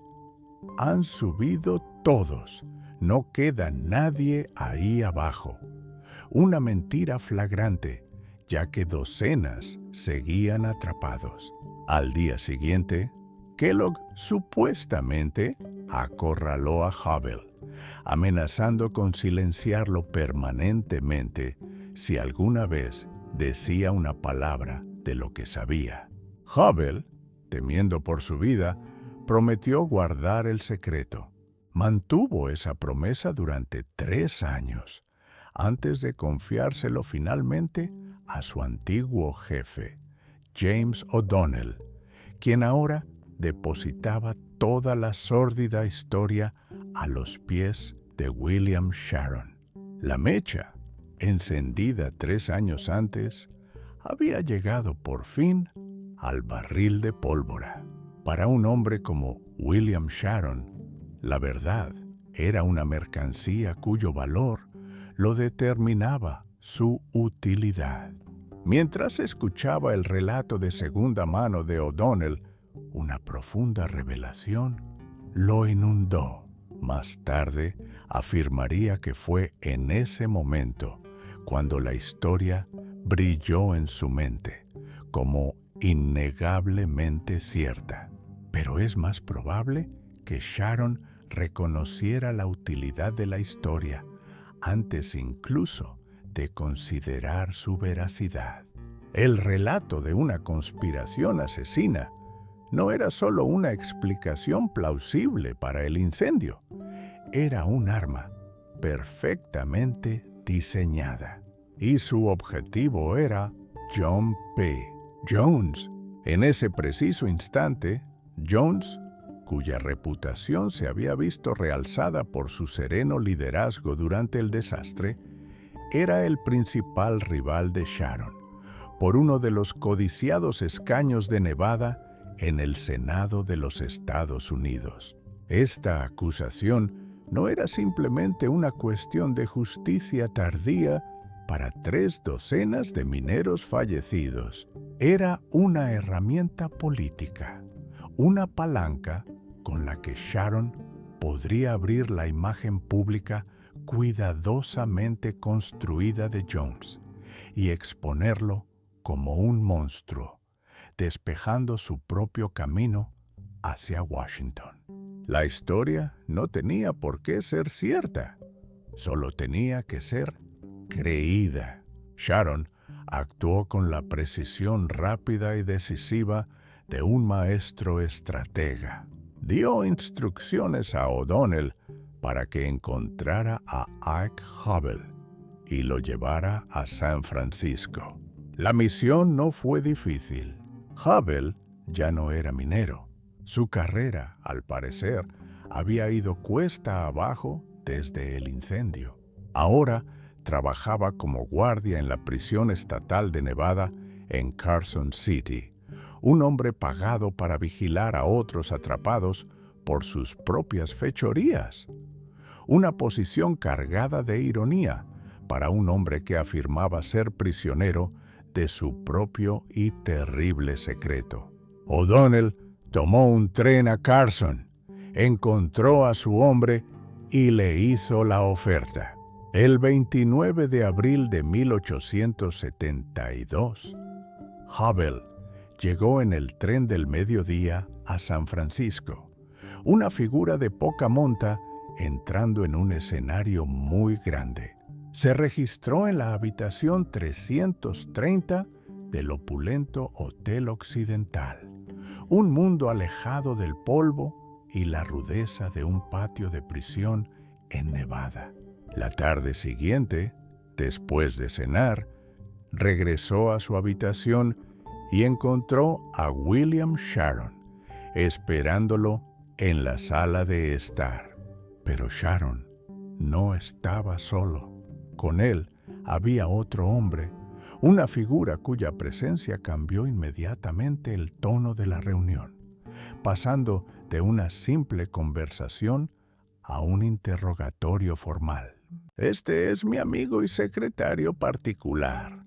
«Han subido todos, no queda nadie ahí abajo». Una mentira flagrante, ya que docenas seguían atrapados. Al día siguiente, Kellogg supuestamente acorraló a Hubble, amenazando con silenciarlo permanentemente si alguna vez decía una palabra de lo que sabía. Hubble, temiendo por su vida, prometió guardar el secreto. Mantuvo esa promesa durante 3 años, antes de confiárselo finalmente a su antiguo jefe, James O'Donnell, quien ahora depositaba toda la sórdida historia a los pies de William Sharon. La mecha, encendida 3 años antes, había llegado por fin al barril de pólvora. Para un hombre como William Sharon, la verdad era una mercancía cuyo valor lo determinaba su utilidad. Mientras escuchaba el relato de segunda mano de O'Donnell, una profunda revelación lo inundó. Más tarde afirmaría que fue en ese momento cuando la historia brilló en su mente como innegablemente cierta. Pero es más probable que Sharon reconociera la utilidad de la historia antes incluso de considerar su veracidad. El relato de una conspiración asesina no era solo una explicación plausible para el incendio, era un arma perfectamente diseñada. Y su objetivo era John P. Jones. En ese preciso instante, Jones, cuya reputación se había visto realzada por su sereno liderazgo durante el desastre, era el principal rival de Sharon por uno de los codiciados escaños de Nevada en el Senado de los Estados Unidos. Esta acusación no era simplemente una cuestión de justicia tardía para 3 docenas de mineros fallecidos. Era una herramienta política, una palanca con la que Sharon podría abrir la imagen pública cuidadosamente construida de Jones y exponerlo como un monstruo, despejando su propio camino hacia Washington. La historia no tenía por qué ser cierta, solo tenía que ser creída. Sharon actuó con la precisión rápida y decisiva de un maestro estratega. Dio instrucciones a O'Donnell para que encontrara a Ike Hubble y lo llevara a San Francisco. La misión no fue difícil. Hubble ya no era minero. Su carrera, al parecer, había ido cuesta abajo desde el incendio. Ahora trabajaba como guardia en la prisión estatal de Nevada en Carson City, un hombre pagado para vigilar a otros atrapados por sus propias fechorías. Una posición cargada de ironía para un hombre que afirmaba ser prisionero de su propio y terrible secreto. O'Donnell tomó un tren a Carson, encontró a su hombre y le hizo la oferta. El 29 de abril de 1872, Hubble llegó en el tren del mediodía a San Francisco, una figura de poca monta entrando en un escenario muy grande. Se registró en la habitación 330 del opulento Hotel Occidental, un mundo alejado del polvo y la rudeza de un patio de prisión en Nevada. La tarde siguiente, después de cenar, regresó a su habitación y encontró a William Sharon esperándolo en la sala de estar. Pero Sharon no estaba solo. Con él había otro hombre, una figura cuya presencia cambió inmediatamente el tono de la reunión, pasando de una simple conversación a un interrogatorio formal. «Este es mi amigo y secretario particular»,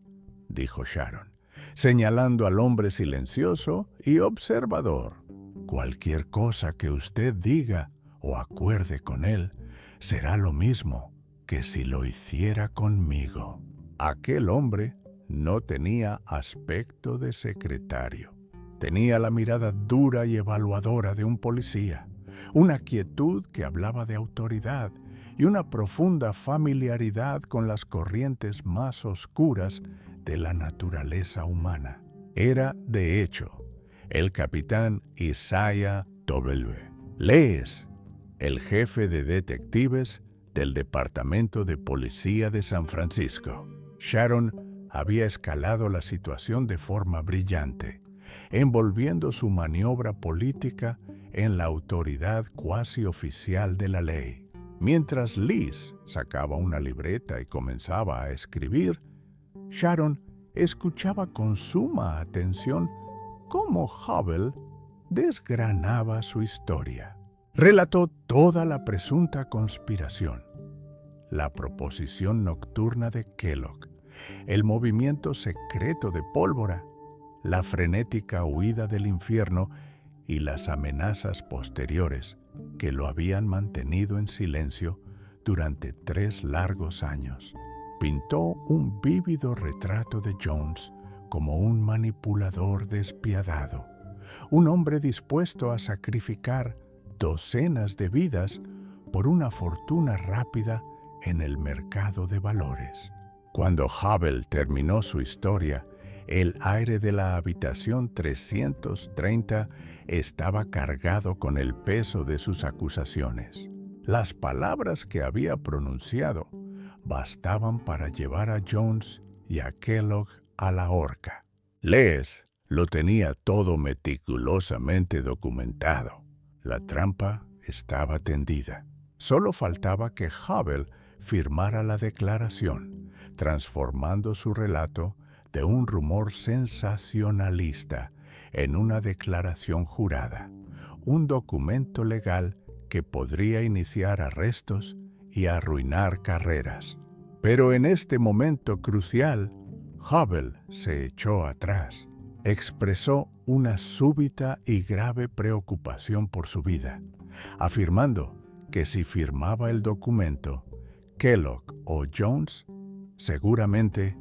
dijo Sharon, señalando al hombre silencioso y observador. «Cualquier cosa que usted diga o acuerde con él será lo mismo que si lo hiciera conmigo». Aquel hombre no tenía aspecto de secretario. Tenía la mirada dura y evaluadora de un policía, una quietud que hablaba de autoridad y una profunda familiaridad con las corrientes más oscuras de la naturaleza humana. Era, de hecho, el capitán Isaiah W. Lees, el jefe de detectives del Departamento de Policía de San Francisco. Sharon había escalado la situación de forma brillante, envolviendo su maniobra política en la autoridad cuasi oficial de la ley. Mientras Liz sacaba una libreta y comenzaba a escribir, Sharon escuchaba con suma atención cómo Hubble desgranaba su historia. Relató toda la presunta conspiración, la proposición nocturna de Kellogg, el movimiento secreto de Pólvora, la frenética huida del infierno y las amenazas posteriores que lo habían mantenido en silencio durante 3 largos años. Pintó un vívido retrato de Jones como un manipulador despiadado, un hombre dispuesto a sacrificar docenas de vidas por una fortuna rápida en el mercado de valores. Cuando Hubble terminó su historia, el aire de la habitación 330 estaba cargado con el peso de sus acusaciones. Las palabras que había pronunciado bastaban para llevar a Jones y a Kellogg a la horca. Les lo tenía todo meticulosamente documentado. La trampa estaba tendida. Solo faltaba que Hubble firmara la declaración, transformando su relato de un rumor sensacionalista en una declaración jurada, un documento legal que podría iniciar arrestos y arruinar carreras. Pero en este momento crucial, Hubble se echó atrás. Expresó una súbita y grave preocupación por su vida, afirmando que si firmaba el documento, Kellogg o Jones seguramente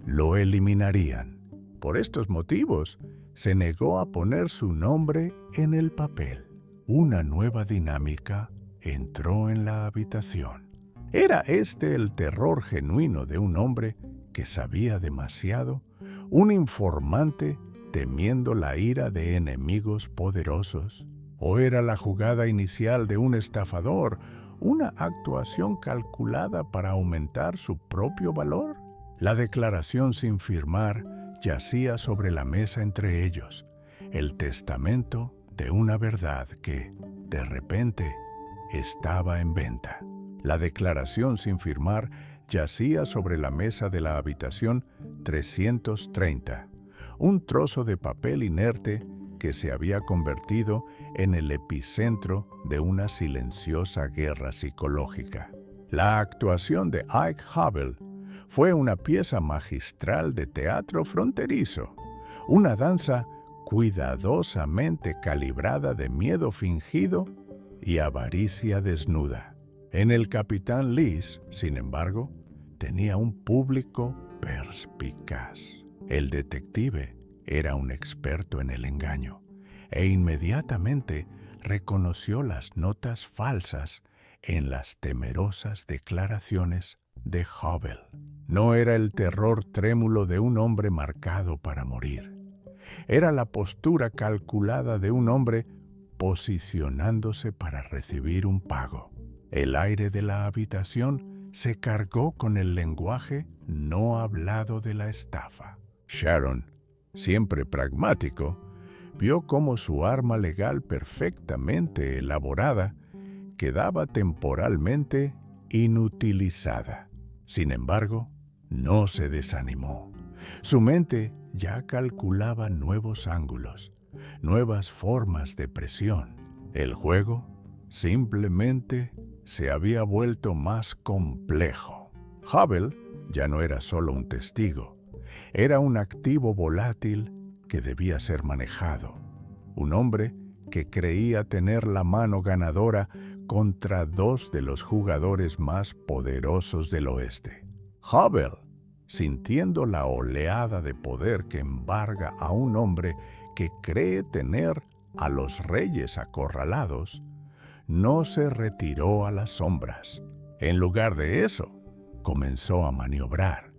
lo eliminarían. Por estos motivos, se negó a poner su nombre en el papel. Una nueva dinámica entró en la habitación. ¿Era este el terror genuino de un hombre que sabía demasiado? ¿Un informante temiendo la ira de enemigos poderosos? ¿O era la jugada inicial de un estafador, una actuación calculada para aumentar su propio valor? La declaración sin firmar yacía sobre la mesa entre ellos, el testamento de una verdad que, de repente, estaba en venta. La declaración sin firmar yacía sobre la mesa de la habitación 330, un trozo de papel inerte que se había convertido en el epicentro de una silenciosa guerra psicológica. La actuación de Ike Hubble fue una pieza magistral de teatro fronterizo, una danza cuidadosamente calibrada de miedo fingido y avaricia desnuda. En el capitán Liz, sin embargo, tenía un público perspicaz. El detective era un experto en el engaño e inmediatamente reconoció las notas falsas en las temerosas declaraciones de Hubble. No era el terror trémulo de un hombre marcado para morir. Era la postura calculada de un hombre posicionándose para recibir un pago. El aire de la habitación se cargó con el lenguaje no hablado de la estafa. Sharon, siempre pragmático, vio cómo su arma legal perfectamente elaborada quedaba temporalmente inutilizada. Sin embargo, no se desanimó. Su mente ya calculaba nuevos ángulos, nuevas formas de presión. El juego simplemente se había vuelto más complejo. Hubble ya no era solo un testigo, era un activo volátil que debía ser manejado. Un hombre que creía tener la mano ganadora contra 2 de los jugadores más poderosos del oeste. Hubble, sintiendo la oleada de poder que embarga a un hombre que cree tener a los reyes acorralados, no se retiró a las sombras. En lugar de eso, comenzó a maniobrar,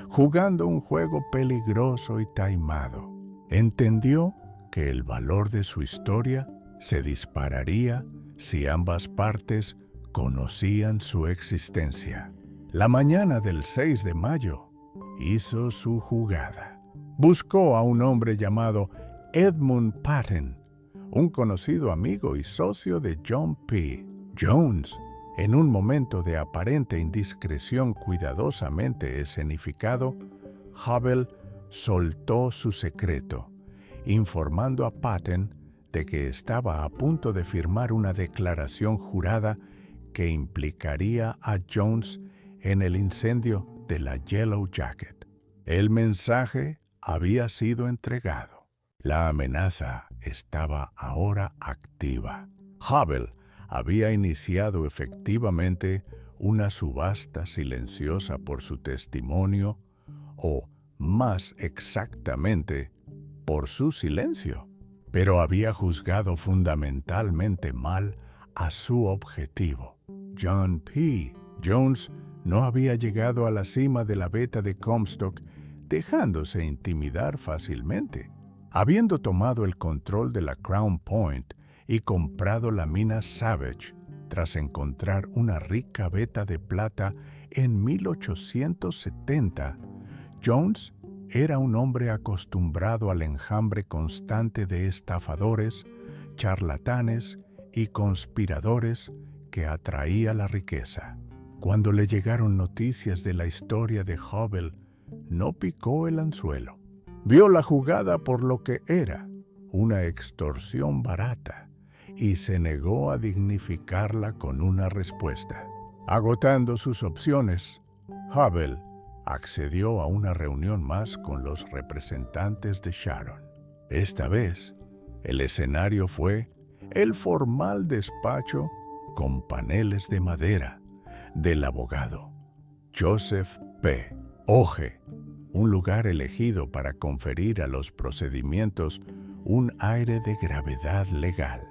jugando un juego peligroso y taimado. Entendió que el valor de su historia se dispararía si ambas partes conocían su existencia. La mañana del 6 de mayo hizo su jugada. Buscó a un hombre llamado Edmund Patton, un conocido amigo y socio de John P. Jones En un momento de aparente indiscreción cuidadosamente escenificado, Hubble soltó su secreto, informando a Patton de que estaba a punto de firmar una declaración jurada que implicaría a Jones en el incendio de la Yellow Jacket. El mensaje había sido entregado. La amenaza estaba ahora activa. Hubble había iniciado efectivamente una subasta silenciosa por su testimonio, o, más exactamente, por su silencio, pero había juzgado fundamentalmente mal a su objetivo. John P. Jones no había llegado a la cima de la beta de Comstock dejándose intimidar fácilmente. Habiendo tomado el control de la Crown Point y comprado la mina Savage, tras encontrar una rica veta de plata en 1870, Jones era un hombre acostumbrado al enjambre constante de estafadores, charlatanes y conspiradores que atraía la riqueza. Cuando le llegaron noticias de la historia de Hubble, no picó el anzuelo. Vio la jugada por lo que era, una extorsión barata, y se negó a dignificarla con una respuesta. Agotando sus opciones, Hubble accedió a una reunión más con los representantes de Sharon. Esta vez, el escenario fue el formal despacho con paneles de madera del abogado Joseph P. Oge, un lugar elegido para conferir a los procedimientos un aire de gravedad legal.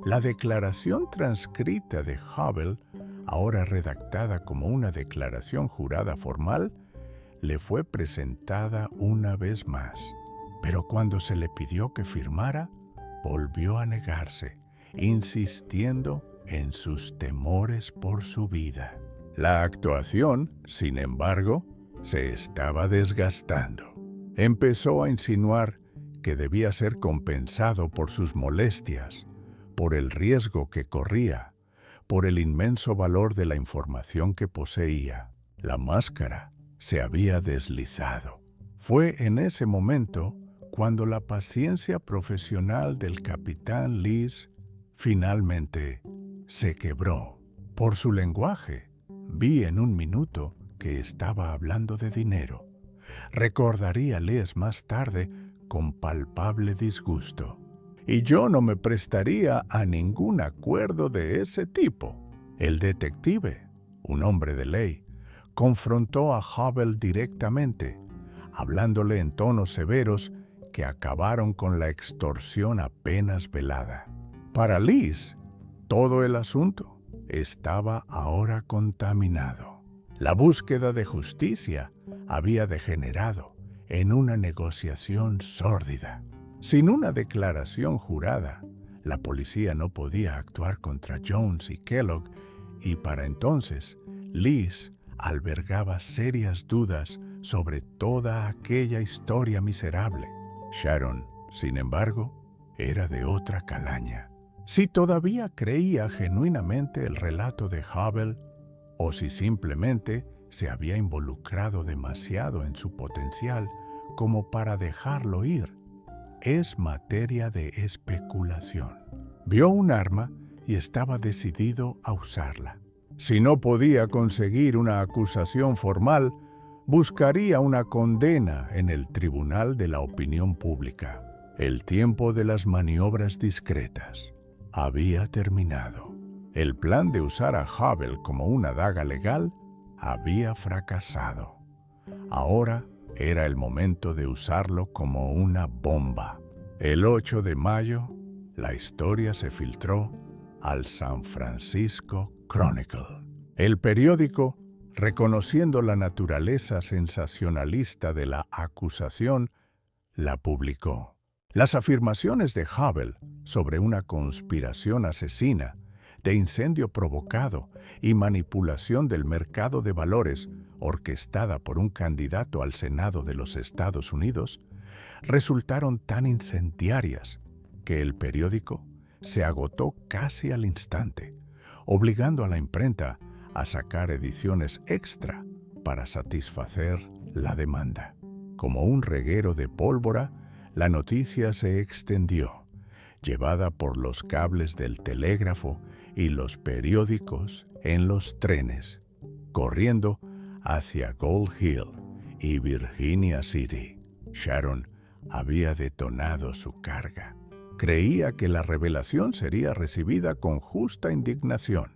La declaración transcrita de Hubble, ahora redactada como una declaración jurada formal, le fue presentada una vez más. Pero cuando se le pidió que firmara, volvió a negarse, insistiendo en sus temores por su vida. La actuación, sin embargo, se estaba desgastando. Empezó a insinuar que debía ser compensado por sus molestias, por el riesgo que corría, por el inmenso valor de la información que poseía. La máscara se había deslizado. Fue en ese momento cuando la paciencia profesional del capitán Lees finalmente se quebró. Por su lenguaje, vi en un minuto que estaba hablando de dinero. Recordaría Lees más tarde con palpable disgusto. Y yo no me prestaría a ningún acuerdo de ese tipo. El detective, un hombre de ley, confrontó a Hubble directamente, hablándole en tonos severos que acabaron con la extorsión apenas velada. Para Lees, todo el asunto estaba ahora contaminado. La búsqueda de justicia había degenerado en una negociación sórdida. Sin una declaración jurada, la policía no podía actuar contra Jones y Kellogg, y para entonces, Lees albergaba serias dudas sobre toda aquella historia miserable. Sharon, sin embargo, era de otra calaña. Si todavía creía genuinamente el relato de Hubble, o si simplemente se había involucrado demasiado en su potencial como para dejarlo ir, es materia de especulación. Vio un arma y estaba decidido a usarla. Si no podía conseguir una acusación formal, buscaría una condena en el tribunal de la opinión pública. El tiempo de las maniobras discretas había terminado. El plan de usar a Hubble como una daga legal había fracasado. Ahora era el momento de usarlo como una bomba. El 8 de mayo, la historia se filtró al San Francisco Chronicle. El periódico, reconociendo la naturaleza sensacionalista de la acusación, la publicó. Las afirmaciones de Hubble sobre una conspiración asesina, de incendio provocado y manipulación del mercado de valores orquestada por un candidato al Senado de los Estados Unidos, resultaron tan incendiarias que el periódico se agotó casi al instante, obligando a la imprenta a sacar ediciones extra para satisfacer la demanda. Como un reguero de pólvora, la noticia se extendió, llevada por los cables del telégrafo y los periódicos en los trenes, corriendo hacia Gold Hill y Virginia City. Sharon había detonado su carga. Creía que la revelación sería recibida con justa indignación,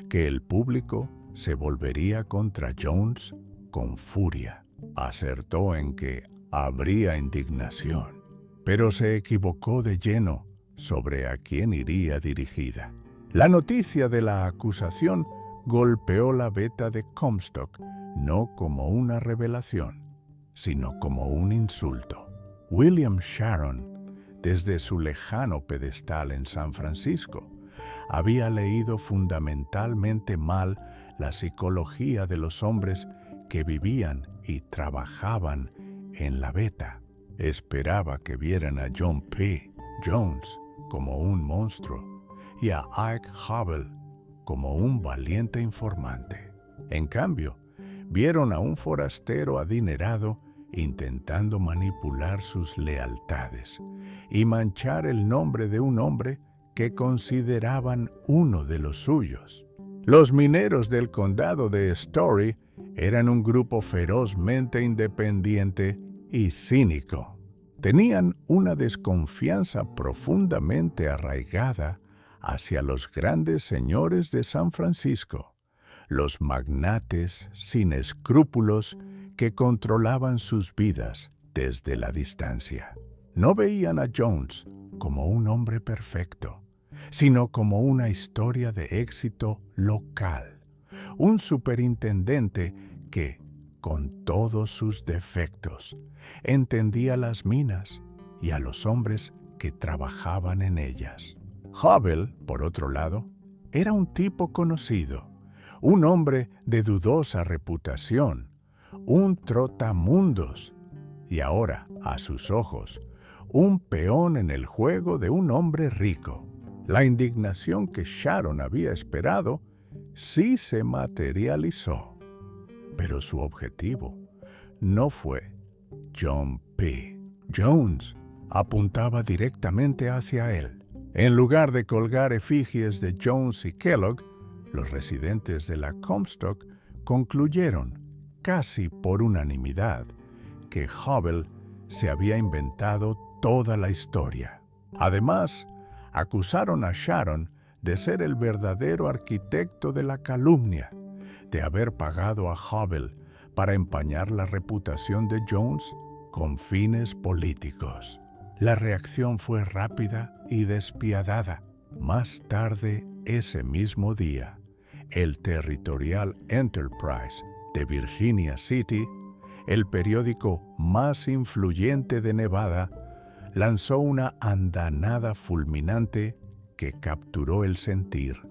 que el público se volvería contra Jones con furia. Acertó en que habría indignación, pero se equivocó de lleno sobre a quién iría dirigida. La noticia de la acusación golpeó la veta de Comstock no como una revelación, sino como un insulto. William Sharon, desde su lejano pedestal en San Francisco, había leído fundamentalmente mal la psicología de los hombres que vivían y trabajaban en la veta. Esperaba que vieran a John P. Jones como un monstruo y a Ike Hubble como un valiente informante. En cambio, vieron a un forastero adinerado intentando manipular sus lealtades y manchar el nombre de un hombre que consideraban uno de los suyos. Los mineros del condado de Story eran un grupo ferozmente independiente y cínico. Tenían una desconfianza profundamente arraigada hacia los grandes señores de San Francisco, los magnates sin escrúpulos que controlaban sus vidas desde la distancia. No veían a Jones como un hombre perfecto, sino como una historia de éxito local, un superintendente que, con todos sus defectos, entendía las minas y a los hombres que trabajaban en ellas. Hubble, por otro lado, era un tipo conocido, un hombre de dudosa reputación, un trotamundos, y ahora, a sus ojos, un peón en el juego de un hombre rico. La indignación que Sharon había esperado sí se materializó, pero su objetivo no fue John P. Jones. Apuntaba directamente hacia él. En lugar de colgar efigies de Jones y Kellogg, los residentes de la Comstock concluyeron, casi por unanimidad, que Hubble se había inventado toda la historia. Además, acusaron a Sharon de ser el verdadero arquitecto de la calumnia, de haber pagado a Hubble para empañar la reputación de Jones con fines políticos. La reacción fue rápida y despiadada. Más tarde, ese mismo día, el Territorial Enterprise de Virginia City, el periódico más influyente de Nevada, lanzó una andanada fulminante que capturó el sentir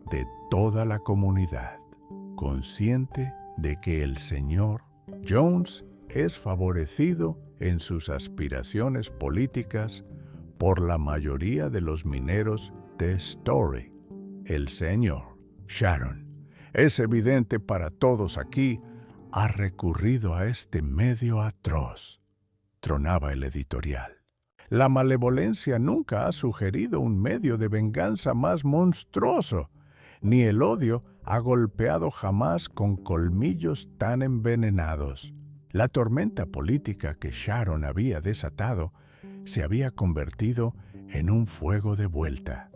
de toda la comunidad. Consciente de que el señor Jones es favorecido en sus aspiraciones políticas por la mayoría de los mineros de Story, el señor Sharon, es evidente para todos aquí, ha recurrido a este medio atroz, tronaba el editorial. La malevolencia nunca ha sugerido un medio de venganza más monstruoso, ni el odio ha golpeado jamás con colmillos tan envenenados. La tormenta política que Sharon había desatado se había convertido en un fuego de vuelta,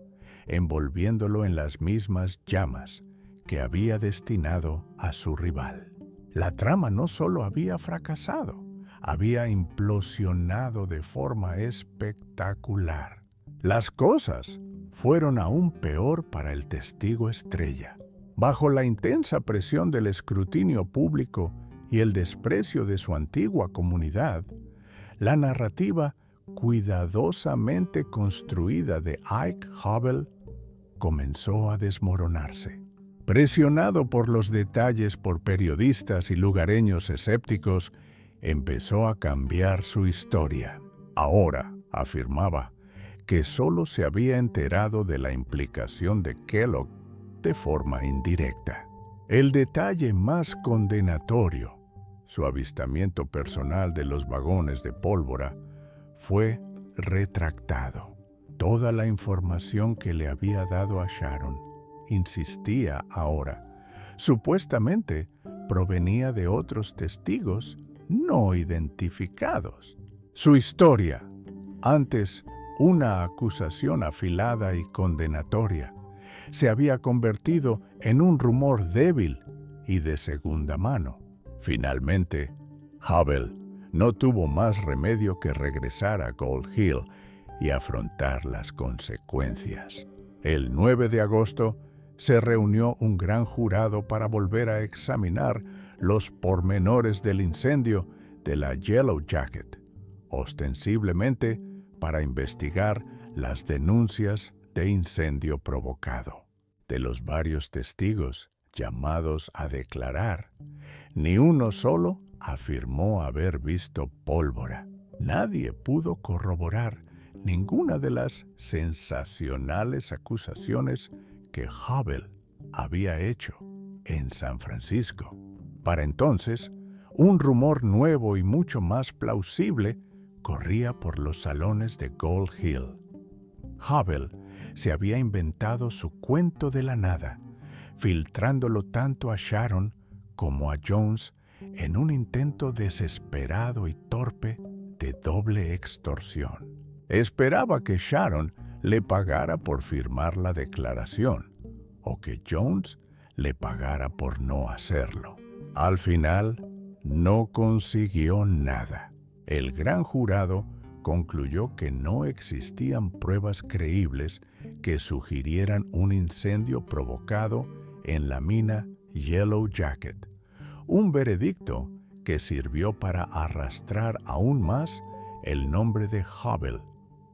envolviéndolo en las mismas llamas que había destinado a su rival. La trama no solo había fracasado, había implosionado de forma espectacular. Las cosas fueron aún peor para el testigo estrella. Bajo la intensa presión del escrutinio público y el desprecio de su antigua comunidad, la narrativa cuidadosamente construida de Ike Hubble comenzó a desmoronarse. Presionado por los detalles por periodistas y lugareños escépticos, empezó a cambiar su historia. Ahora, afirmaba, que solo se había enterado de la implicación de Kellogg de forma indirecta. El detalle más condenatorio, su avistamiento personal de los vagones de pólvora, fue retractado. Toda la información que le había dado a Sharon, insistía ahora, supuestamente provenía de otros testigos no identificados. Su historia, antes una acusación afilada y condenatoria, se había convertido en un rumor débil y de segunda mano. Finalmente, Hubble no tuvo más remedio que regresar a Gold Hill y afrontar las consecuencias. El 9 de agosto se reunió un gran jurado para volver a examinar los pormenores del incendio de la Yellow Jacket, ostensiblemente para investigar las denuncias de incendio provocado. De los varios testigos llamados a declarar, ni uno solo afirmó haber visto pólvora. Nadie pudo corroborar ninguna de las sensacionales acusaciones que Hubble había hecho en San Francisco. Para entonces, un rumor nuevo y mucho más plausible corría por los salones de Gold Hill. Hubble se había inventado su cuento de la nada, filtrándolo tanto a Sharon como a Jones en un intento desesperado y torpe de doble extorsión. Esperaba que Sharon le pagara por firmar la declaración o que Jones le pagara por no hacerlo. Al final, no consiguió nada. El gran jurado concluyó que no existían pruebas creíbles que sugirieran un incendio provocado en la mina Yellow Jacket, un veredicto que sirvió para arrastrar aún más el nombre de Hubble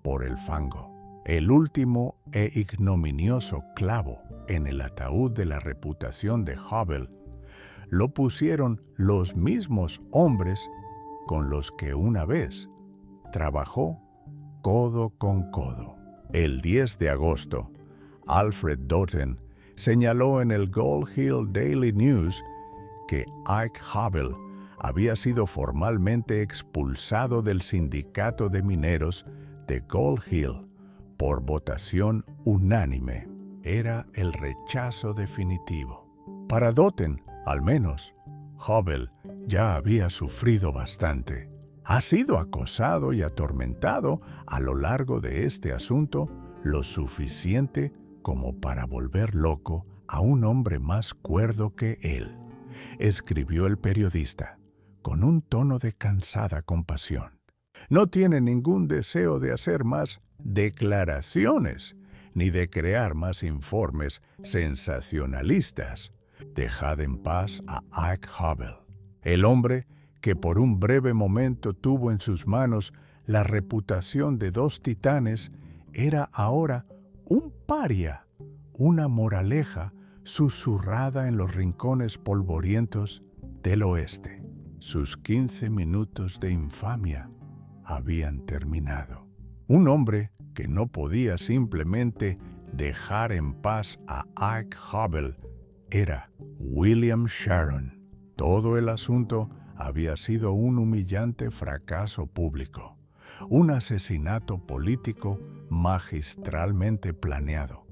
por el fango. El último e ignominioso clavo en el ataúd de la reputación de Hubble lo pusieron los mismos hombres con los que una vez trabajó codo con codo. El 10 de agosto, Alfred Doughton señaló en el Gold Hill Daily News que Ike Hubble había sido formalmente expulsado del sindicato de mineros de Gold Hill por votación unánime. Era el rechazo definitivo. Para Doughton, al menos, Hubble ya había sufrido bastante. Ha sido acosado y atormentado a lo largo de este asunto lo suficiente como para volver loco a un hombre más cuerdo que él, escribió el periodista, con un tono de cansada compasión. No tiene ningún deseo de hacer más declaraciones, ni de crear más informes sensacionalistas. Dejad en paz a Ike Hubble, el hombre que por un breve momento tuvo en sus manos la reputación de dos titanes, era ahora un paria, una moraleja susurrada en los rincones polvorientos del oeste. Sus 15 minutos de infamia habían terminado. Un hombre que no podía simplemente dejar en paz a Ike Hubble era William Sharon. Todo el asunto había sido un humillante fracaso público, un asesinato político magistralmente planeado,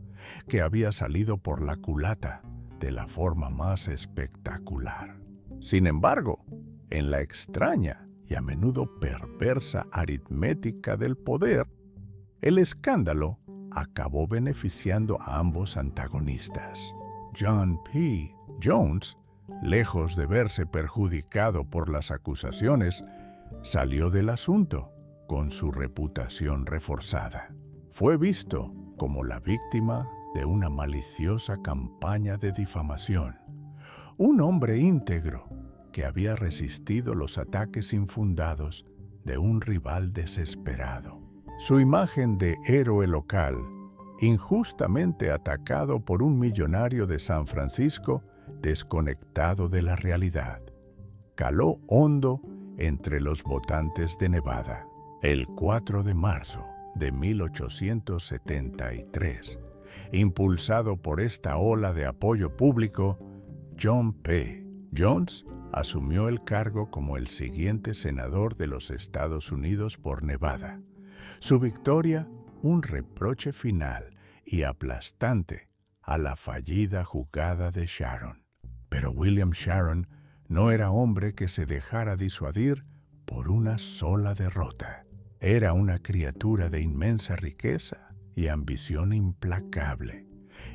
que había salido por la culata de la forma más espectacular. Sin embargo, en la extraña y a menudo perversa aritmética del poder, el escándalo acabó beneficiando a ambos antagonistas. John P. Jones, lejos de verse perjudicado por las acusaciones, salió del asunto con su reputación reforzada. Fue visto como la víctima de una maliciosa campaña de difamación, un hombre íntegro que había resistido los ataques infundados de un rival desesperado. Su imagen de héroe local, injustamente atacado por un millonario de San Francisco desconectado de la realidad, caló hondo entre los votantes de Nevada. El 4 de marzo de 1873, Impulsado por esta ola de apoyo público, John P. Jones asumió el cargo como el siguiente senador de los Estados Unidos por Nevada. Su victoria, un reproche final y aplastante a la fallida jugada de Sharon. Pero William Sharon no era hombre que se dejara disuadir por una sola derrota. Era una criatura de inmensa riqueza y ambición implacable.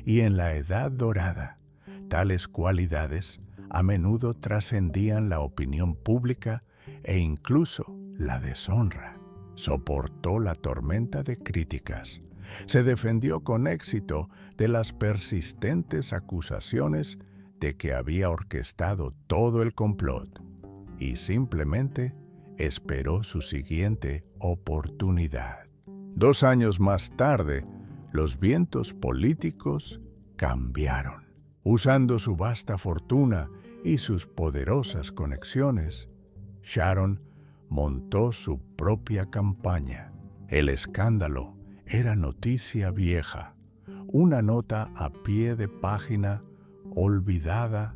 Y en la Edad Dorada, tales cualidades a menudo trascendían la opinión pública e incluso la deshonra. Soportó la tormenta de críticas. Se defendió con éxito de las persistentes acusaciones de que había orquestado todo el complot y simplemente esperó su siguiente oportunidad. 2 años más tarde, los vientos políticos cambiaron. Usando su vasta fortuna y sus poderosas conexiones, Sharon montó su propia campaña. El escándalo era noticia vieja, una nota a pie de página olvidada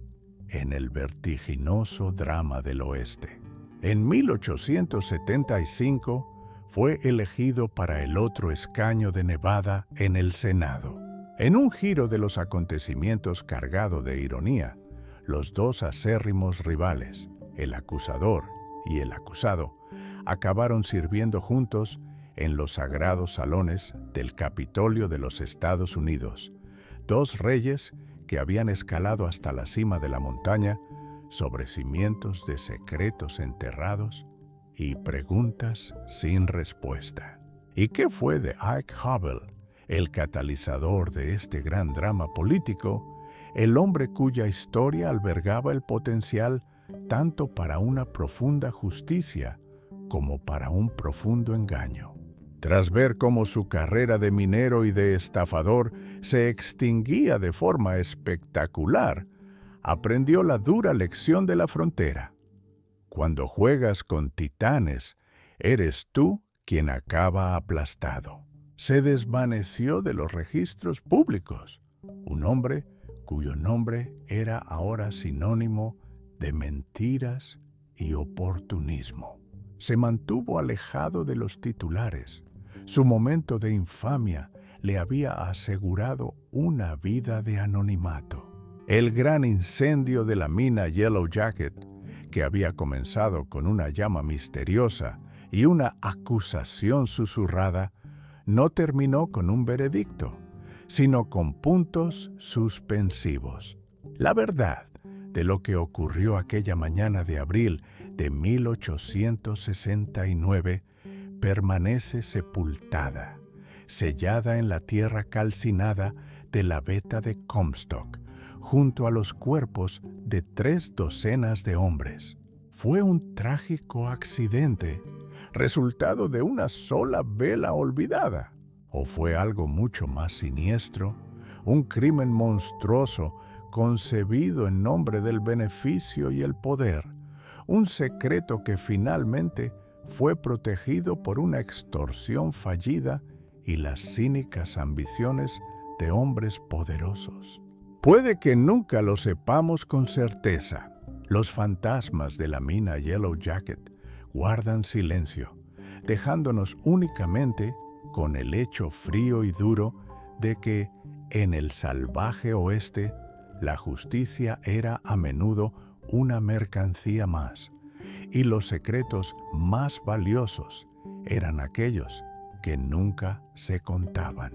en el vertiginoso drama del oeste. En 1875 fue elegido para el otro escaño de Nevada en el Senado. En un giro de los acontecimientos cargado de ironía, los dos acérrimos rivales, el acusador y el acusado, acabaron sirviendo juntos en los sagrados salones del Capitolio de los Estados Unidos, dos reyes que habían escalado hasta la cima de la montaña sobre cimientos de secretos enterrados y preguntas sin respuesta. ¿Y qué fue de Ike Hubble, el catalizador de este gran drama político, el hombre cuya historia albergaba el potencial tanto para una profunda justicia como para un profundo engaño? Tras ver cómo su carrera de minero y de estafador se extinguía de forma espectacular, aprendió la dura lección de la frontera. Cuando juegas con titanes, eres tú quien acaba aplastado. Se desvaneció de los registros públicos, un hombre cuyo nombre era ahora sinónimo de mentiras y oportunismo. Se mantuvo alejado de los titulares. Su momento de infamia le había asegurado una vida de anonimato. El gran incendio de la mina Yellow Jacket, que había comenzado con una llama misteriosa y una acusación susurrada, no terminó con un veredicto, sino con puntos suspensivos. La verdad de lo que ocurrió aquella mañana de abril de 1869 permanece sepultada, sellada en la tierra calcinada de la veta de Comstock, junto a los cuerpos de 3 docenas de hombres. Fue un trágico accidente, resultado de una sola vela olvidada, o fue algo mucho más siniestro, un crimen monstruoso concebido en nombre del beneficio y el poder, un secreto que finalmente fue protegido por una extorsión fallida y las cínicas ambiciones de hombres poderosos. Puede que nunca lo sepamos con certeza. Los fantasmas de la mina Yellow Jacket guardan silencio, dejándonos únicamente con el hecho frío y duro de que en el salvaje oeste la justicia era a menudo una mercancía más, y los secretos más valiosos eran aquellos que nunca se contaban.